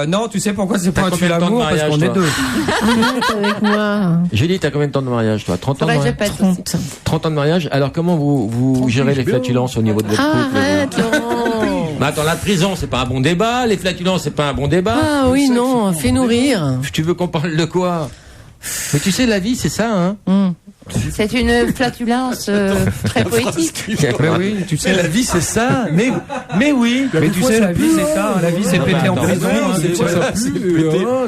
G: Non, tu sais pourquoi c'est
E: T'as
G: pas un
E: combien
G: tuer
E: de temps de
G: l'amour? Parce
E: mariage,
G: qu'on est
E: toi
G: deux.
N: Arrête avec moi.
E: Julie, t'as combien de temps de mariage, toi? 30 ans de
H: Faudrait que je
E: mariage?
H: pète aussi.
E: 30 ans de mariage. Alors, comment vous gérez les flatulences au niveau de votre couple?
N: Arrête, Laurent.
E: Mais attends, la prison, c'est pas un bon débat. Les flatulences, c'est pas un bon débat.
N: Ah oui, non, fais-nous rire.
E: Tu veux qu'on parle de quoi? Mais tu sais, la vie, c'est ça, hein.
H: C'est une flatulence très poétique.
G: Mais oui, tu sais.
L: La vie, c'est ça. Mais oui.
G: Mais tu sais, la vie, c'est ça. La vie, c'est péter en prison.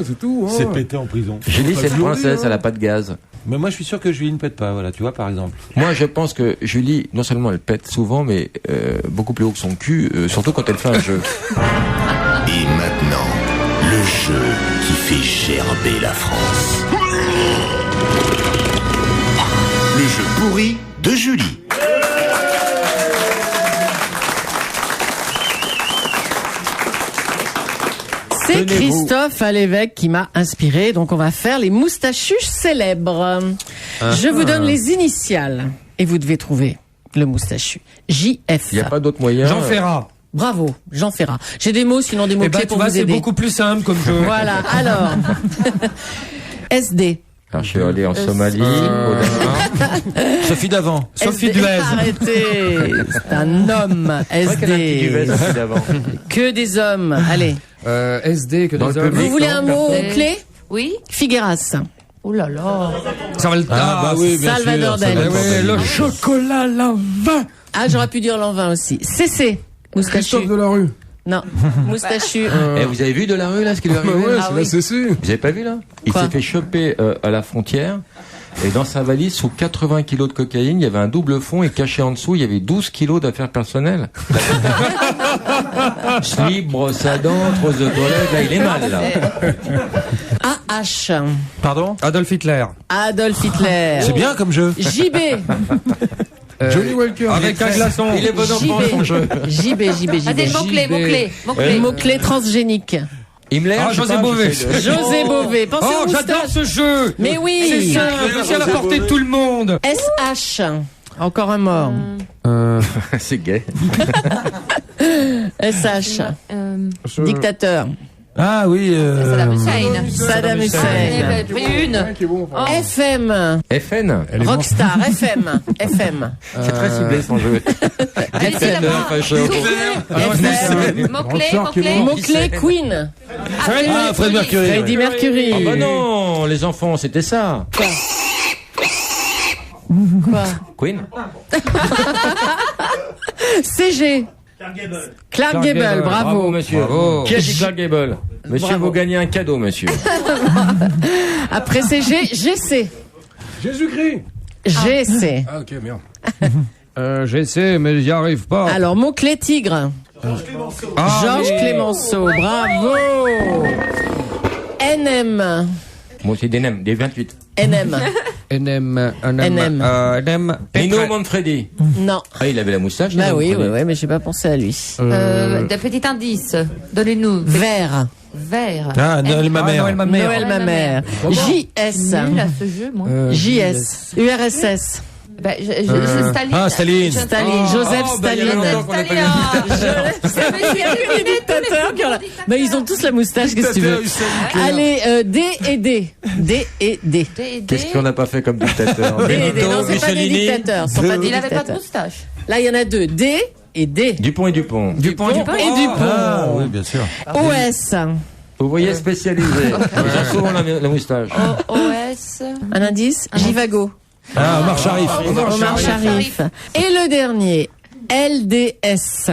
I: C'est tout.
L: C'est pété en prison.
E: Julie, cette princesse, elle a pas de gaz.
L: Mais moi, je suis sûr que Julie ne pète pas. Voilà, tu vois, par exemple.
E: Moi, je pense que Julie, non seulement elle pète souvent, mais beaucoup plus haut que son cul, surtout quand elle fait un jeu.
P: Et maintenant, le jeu qui fait gerber la France. Le jeu pourri de Julie.
N: C'est Christophe Alévèque qui m'a inspiré, donc on va faire les moustachus célèbres. Je vous donne les initiales et vous devez trouver le moustachu. JF.
E: Il n'y a pas d'autre moyen.
G: Jean Ferrat.
N: Bravo, Jean Ferrat. J'ai des mots, sinon des mots
G: Eh ben,
N: clés
G: tu
N: pour
G: vois,
N: vous
G: c'est
N: aider.
G: beaucoup plus simple comme jeu.
N: Voilà, alors. SD.
E: Alors, je suis allé en Somalie, au Danemark.
L: Sophie Davant.
G: Sophie
N: SD.
G: Duez.
N: Arrêtez. C'est un homme.
E: C'est vrai qu'elle a un petit duvet,
N: SD.
E: Sophie d'avant.
N: Que des hommes. Allez.
G: SD, que
E: Dans
G: des
E: le
G: hommes.
E: public.
N: Vous voulez un mot clé?
H: Oui?
N: Figueras.
H: Oh là là.
G: Ça va le
L: Ah, bah oui, bien
N: Salvador
L: sûr.
N: Dali.
G: Eh ouais, le chocolat, l'envin.
N: Ah, j'aurais pu dire l'an 20 aussi. CC. Moustachu.
I: Christophe Delarue.
N: Non, moustachu.
E: Et vous avez vu de la rue là ce qui lui est arrivé?
I: Ouais, c'est la CC.
E: Vous avez pas vu là? Il
N: Quoi
E: s'est fait choper à la frontière. Et dans sa valise, sous 80 kilos de cocaïne, il y avait un double fond et caché en dessous, il y avait 12 kilos d'affaires personnelles. Slip, brosse à dents, trousse de toilette, là, il est mal, là.
N: AH.
L: Pardon?
G: Adolf Hitler.
N: Adolf Hitler.
L: C'est bien comme jeu.
N: JB.
I: Johnny Walker.
G: Avec un glaçon.
E: Il est bon enfant, son jeu.
N: JB.
H: Ah, des mots-clés.
N: Mot-clé transgénique.
E: Himmler,
G: Ah, José Bové.
N: José Bové. Pensez
G: Oh,
N: au
G: j'adore
N: moustache.
G: ce jeu.
N: Mais oui.
G: C'est simple, c'est à la portée de tout le monde.
N: SH. Encore un mort.
E: C'est gay.
N: SH. Dictateur.
L: Ah oui.
H: Saddam Hussein.
N: Saddam
H: Il
N: Hussein.
H: avait pris une.
N: FM.
E: FN.
N: Rockstar. FM. FM.
E: C'est très ciblé son jeu. Dictateur, facho.
H: Mots-clés.
N: Mot-clé Queen.
L: Ah, Fred Mercury.
N: Freddie Mercury.
E: Oh bah non, les enfants, c'était ça.
N: Quoi?
E: Queen.
N: CG. Clark Gable, bravo.
E: monsieur.
G: Bravo.
E: Qui a dit Clark Gable? Monsieur,
N: Bravo.
E: vous gagnez un cadeau, monsieur.
N: Après CG, GC.
I: Jésus-Christ.
N: GC.
I: Ah, ok, merde.
G: J'essaie, mais j'y arrive pas.
N: Alors, mot-clé tigre.
G: Ah,
N: Georges
G: oui.
N: Clémenceau, bravo. NM.
E: Moi, c'est des NEM, des 28.
N: NM.
G: NM.
N: NM.
E: Nino Manfredi.
N: Non.
E: Ah, il avait la moustache.
N: Bah
E: Nino
N: oui,
E: Manfredi.
N: oui, mais j'ai pas pensé à lui.
H: Des petits indices. Donnez-nous.
N: Vert.
H: Vert.
L: Ah, Noël ma mère.
N: Noël ma mère. JS.
H: Nul à ce jeu, moi.
N: JS. URSS.
H: Ben, Staline.
L: Ah, Staline.
N: Staline. Joseph
E: Il y a
N: Staline.
E: longtemps qu'on n'a pas vu.
N: Les dictateurs qui ont la- Mais ils ont tous la moustache, qu'est-ce que tu veux? Allez, D et D. D et D.
E: Qu'est-ce qu'on n'a pas fait comme dictateur?
N: D et D.
E: Benito,
N: Non, c'est pas des
E: Mussolini.
N: dictateurs. Ce sont pas des
H: Il avait pas de
N: dictateurs.
H: moustache.
N: Là, il y en a deux. D et D.
E: Dupont et Dupont.
N: Dupont et Dupont.
L: Ah, oui, bien sûr.
N: OS.
E: Vous voyez, spécialisé. Ils ont souvent la moustache.
H: OS.
N: Un indice? Jivago.
L: Ah, Omar Sharif.
N: Omar Sharif. Et le dernier, LDS.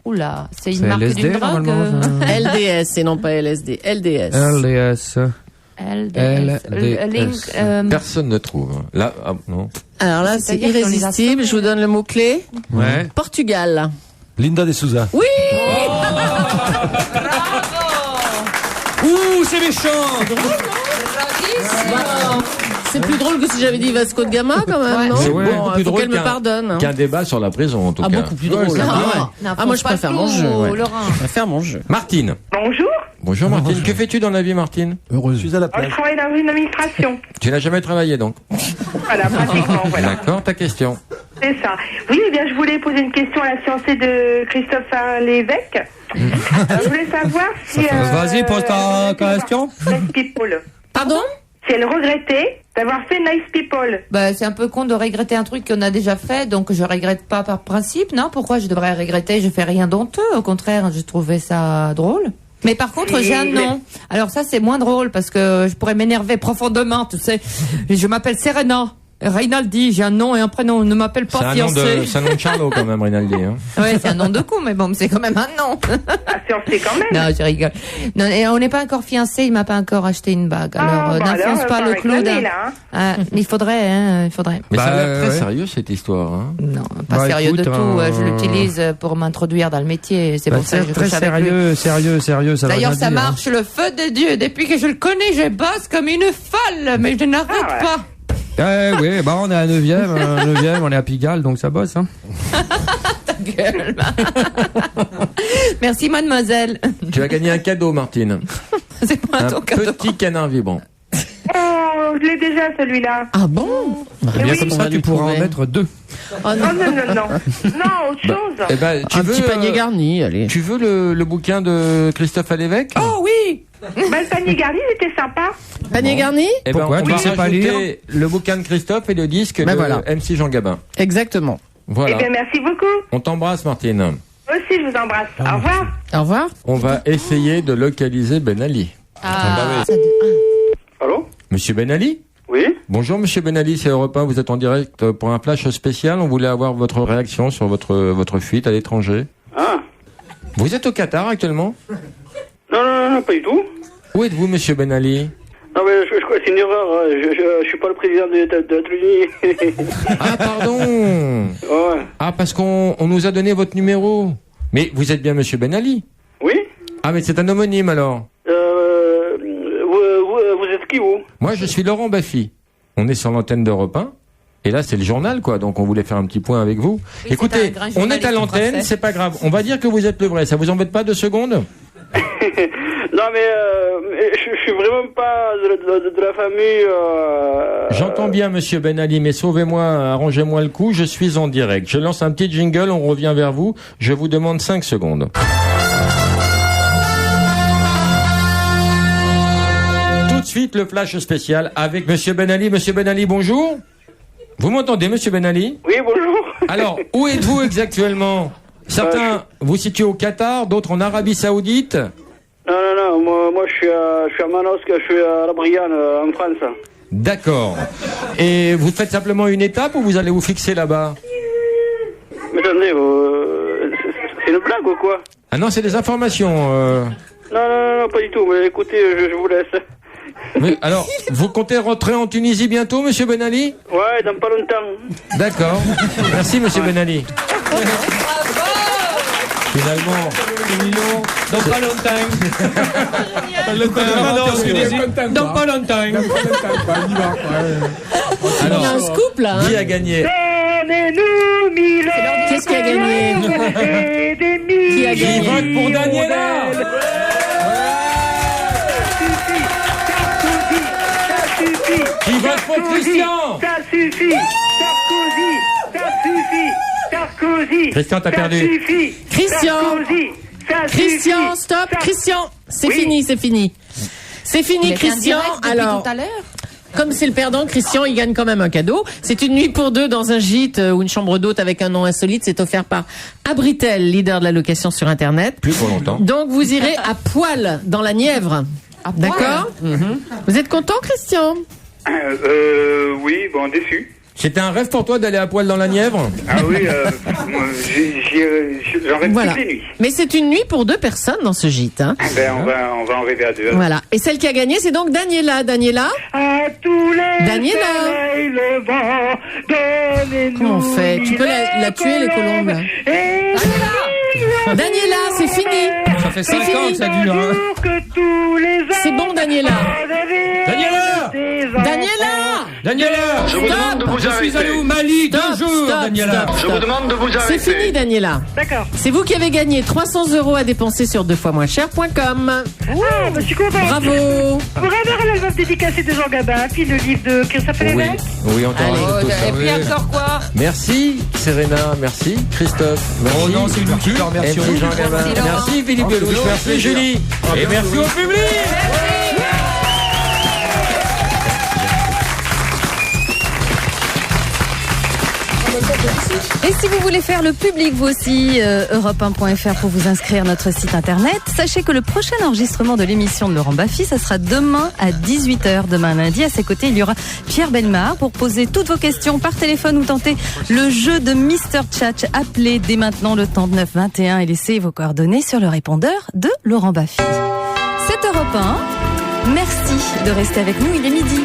H: Oula, c'est une
G: C'est
H: marque
G: LSD,
H: d'une drogue.
G: normalement,
N: LDS et non pas LSD. LDS.
G: LDS.
H: Link.
E: Personne ne trouve. Là, ah, non.
N: Alors là, c'est
H: C'est-à-dire qu'on les a
N: irrésistible. Je vous donne le mot-clé.
G: Ouais.
N: Portugal.
L: Linda de Souza.
N: Oui!
G: Ouh, c'est méchant.
N: C'est plus drôle que si j'avais dit Vasco de Gama, quand même, non?
E: C'est
N: Bon,
E: beaucoup plus
N: faut
E: drôle
N: qu'elle me pardonne.
E: qu'un débat sur la prison, en tout
N: Ah,
E: cas.
N: beaucoup plus drôle.
E: Ouais,
N: Ah,
E: c'est
N: ouais.
E: bien.
N: Ah, moi, je préfère mon jeu. Ouais.
H: Laurent.
N: Je préfère mon jeu.
E: Martine.
C: Bonjour.
E: Bonjour Martine. Que fais-tu dans la vie, Martine?
I: Heureuse.
L: Je suis à la
C: Je
L: plage.
C: travaille dans une administration.
E: Tu n'as jamais travaillé, donc?
C: Voilà, pratiquement, voilà.
E: D'accord, ta question.
C: C'est ça. Oui, eh bien, je voulais poser une question à la fiancée de Christophe Lévesque. Je voulais savoir si...
G: Vas-y, pose ta question.
C: Nice People.
N: Pardon?
C: Si elle regrettait d'avoir fait Nice People.
H: Bah, c'est un peu con de regretter un truc qu'on a déjà fait, donc je regrette pas par principe, non? Pourquoi je devrais regretter? Je fais rien d'honteux, au contraire, j'ai trouvé ça drôle. Mais par contre, j'ai un nom. Alors ça, c'est moins drôle parce que je pourrais m'énerver profondément, tu sais. Je m'appelle Serena Rinaldi, j'ai un nom et un prénom, ne m'appelle
E: C'est
H: pas
E: un nom
H: fiancée.
E: de Charlot, quand même, Rinaldi. Hein.
H: Ouais, c'est un nom de coup, mais bon, c'est quand même un nom.
C: Ah, fiancée quand même.
H: Non, je rigole. Non, et on n'est pas encore fiancés, il m'a pas encore acheté une bague. Alors, n'influence pas le clou d'un... Ah, il faudrait, hein, il faudrait.
E: Mais ça a l'air très sérieux, cette histoire. Hein.
H: Non, pas sérieux de tout. Je l'utilise pour m'introduire dans le métier. C'est pour ça que je
G: très
H: couche avec lui.
G: sérieux, ça va.
H: D'ailleurs, ça
G: bien dire, hein.
H: marche, le feu de Dieu. Depuis que je le connais, je bosse comme une folle, mais je n'arrête pas.
G: Oui, bah on est à 9e, on est à Pigalle, donc ça bosse. Hein.
H: Ta gueule. Merci, mademoiselle.
E: Tu as gagné un cadeau, Martine.
H: C'est pas ton cadeau.
E: Un petit canard vibrant.
C: Oh, je l'ai déjà, celui-là.
N: Ah bon?
G: Bien comme ça, tu pourras en mettre 2.
N: Oh non,
C: non. Non, autre chose.
E: Eh ben,
N: un petit panier garni, allez.
E: Tu veux le bouquin de Christophe Lévesque?
C: Oh oui. Le panier garni, c'était sympa.
N: Panier garni?
E: Eh ben,
G: Pourquoi
E: on
G: tu
E: va
G: sais pas
E: rajouter
G: lire
E: le bouquin de Christophe et le disque
N: Ben
E: de
N: voilà.
E: MC Jean Gabin.
N: Exactement.
E: Voilà.
C: Eh bien, merci beaucoup.
E: On t'embrasse, Martine.
C: Moi aussi, je vous embrasse. Au revoir.
N: Au revoir.
E: On va essayer de localiser Ben Ali.
O: Allô?
E: Monsieur Ben Ali?
O: Oui?
E: Bonjour Monsieur Ben Ali, c'est Europe 1, vous êtes en direct pour un flash spécial. On voulait avoir votre réaction sur votre fuite à l'étranger.
O: Ah.
E: Vous êtes au Qatar actuellement?
O: Non, pas du tout.
E: Où êtes-vous, monsieur Ben Ali?
O: Non, mais je crois que c'est une erreur. Je suis pas le président de l'Unie.
E: Ah, pardon.
O: Ouais.
E: Ah, parce qu'on nous a donné votre numéro. Mais vous êtes bien monsieur Ben Ali?
O: Oui.
E: Ah, mais c'est un homonyme alors.
O: Vous êtes qui, vous?
E: Moi, je suis Laurent Baffy. On est sur l'antenne d'Europe 1. Et là, c'est le journal, quoi. Donc, on voulait faire un petit point avec vous. Oui, écoutez, on est à l'antenne, c'est pas grave. On va dire que vous êtes le vrai. Ça vous embête pas 2 secondes?
O: Non, mais je suis vraiment pas de la famille.
E: J'entends bien, monsieur Ben Ali, mais sauvez-moi, arrangez-moi le coup. Je suis en direct. Je lance un petit jingle, on revient vers vous. Je vous demande 5 secondes. Tout de suite, le flash spécial avec monsieur Ben Ali. Monsieur Ben Ali, bonjour. Vous m'entendez, monsieur Ben Ali?
O: Oui, bonjour.
E: Alors, où êtes-vous exactement? Certains vous situez au Qatar, d'autres en Arabie Saoudite.
O: Non, moi je suis à Manosque, je suis à La Brianne, en France.
E: D'accord. Et vous faites simplement une étape ou vous allez vous fixer là-bas?
O: Mais attendez, c'est une blague ou quoi?
E: Ah non, c'est des informations.
O: Non, pas du tout, mais écoutez, je vous laisse.
E: Mais alors, vous comptez rentrer en Tunisie bientôt, monsieur Ben Ali?
O: Ouais, dans pas longtemps.
E: D'accord. Merci, monsieur Ben Ali. Finalement,
B: c'est mignon. Dans pas longtemps. Dans pas longtemps.
N: Alors, il y a un scoop là.
E: Qui a gagné?
D: Donnez-nous 1000 euros.
N: Qu'est-ce qui a gagné?
D: Qui a
E: gagné? Qui vote pour Daniela? Qui vote pour Christian?
D: Ça suffit. Sarkozy.
E: Christian, t'as perdu.
N: Christian, stop. Christian, c'est fini. C'est fini, Christian. Alors,
H: tout à l'heure.
N: comme c'est le perdant, Christian, il gagne quand même un cadeau. C'est une nuit pour 2 dans un gîte ou une chambre d'hôte avec un nom insolite. C'est offert par Abritel, leader de la location sur Internet.
E: Plus pour longtemps.
N: Donc, vous irez à Poil, dans la Nièvre. D'accord? Vous êtes content, Christian?
O: Oui, bon, déçu.
E: C'était un rêve pour toi d'aller à Poil dans la Nièvre?
O: Ah oui, j'en rêve
N: voilà.
O: toutes les nuits.
N: Mais c'est une nuit pour 2 personnes dans ce gîte. Hein.
O: Ben, on va en rêver à 2.
N: Voilà. Et celle qui a gagné, c'est donc Daniela. Daniela?
D: À tous les
N: Daniela. Comment on fait? Tu peux la tuer, les colombes, là. Daniela, c'est fini.
B: Ça fait 5 ans que ça dure. Hein.
N: C'est bon, Daniela.
B: Daniela,
O: je vous demande de vous arrêter.
B: Je suis allé au Mali 2 jours, Daniela.
O: Je vous demande de vous arrêter.
N: C'est fini, Daniela.
D: D'accord.
N: C'est vous qui avez gagné 300 € à dépenser sur 2foismoincher.com.
D: Ah, je suis content.
N: Bravo.
D: Pour avoir l'album dédicacé de Jean Gabin, puis le livre de Christophe Lévesque.
E: Oui, on t'en rajoute tout ça.
H: Et puis encore quoi?
E: Merci, Serena. Merci, Christophe. Merci.
B: Oh non, c'est nous qui te remercions.
E: Jean Gabin. Merci, Philippe Delouche. Merci, Julie. Et merci au public.
Q: Et si vous voulez faire le public, vous aussi, europe1.fr pour vous inscrire à notre site internet. Sachez que le prochain enregistrement de l'émission de Laurent Baffy, ça sera demain à 18h. Demain lundi, à ses côtés, il y aura Pierre Bellemare pour poser toutes vos questions par téléphone ou tenter le jeu de Mr. Tchatch. Appelez dès maintenant le 39 21 et laissez vos coordonnées sur le répondeur de Laurent Baffy. C'est Europe 1. Merci de rester avec nous, il est midi.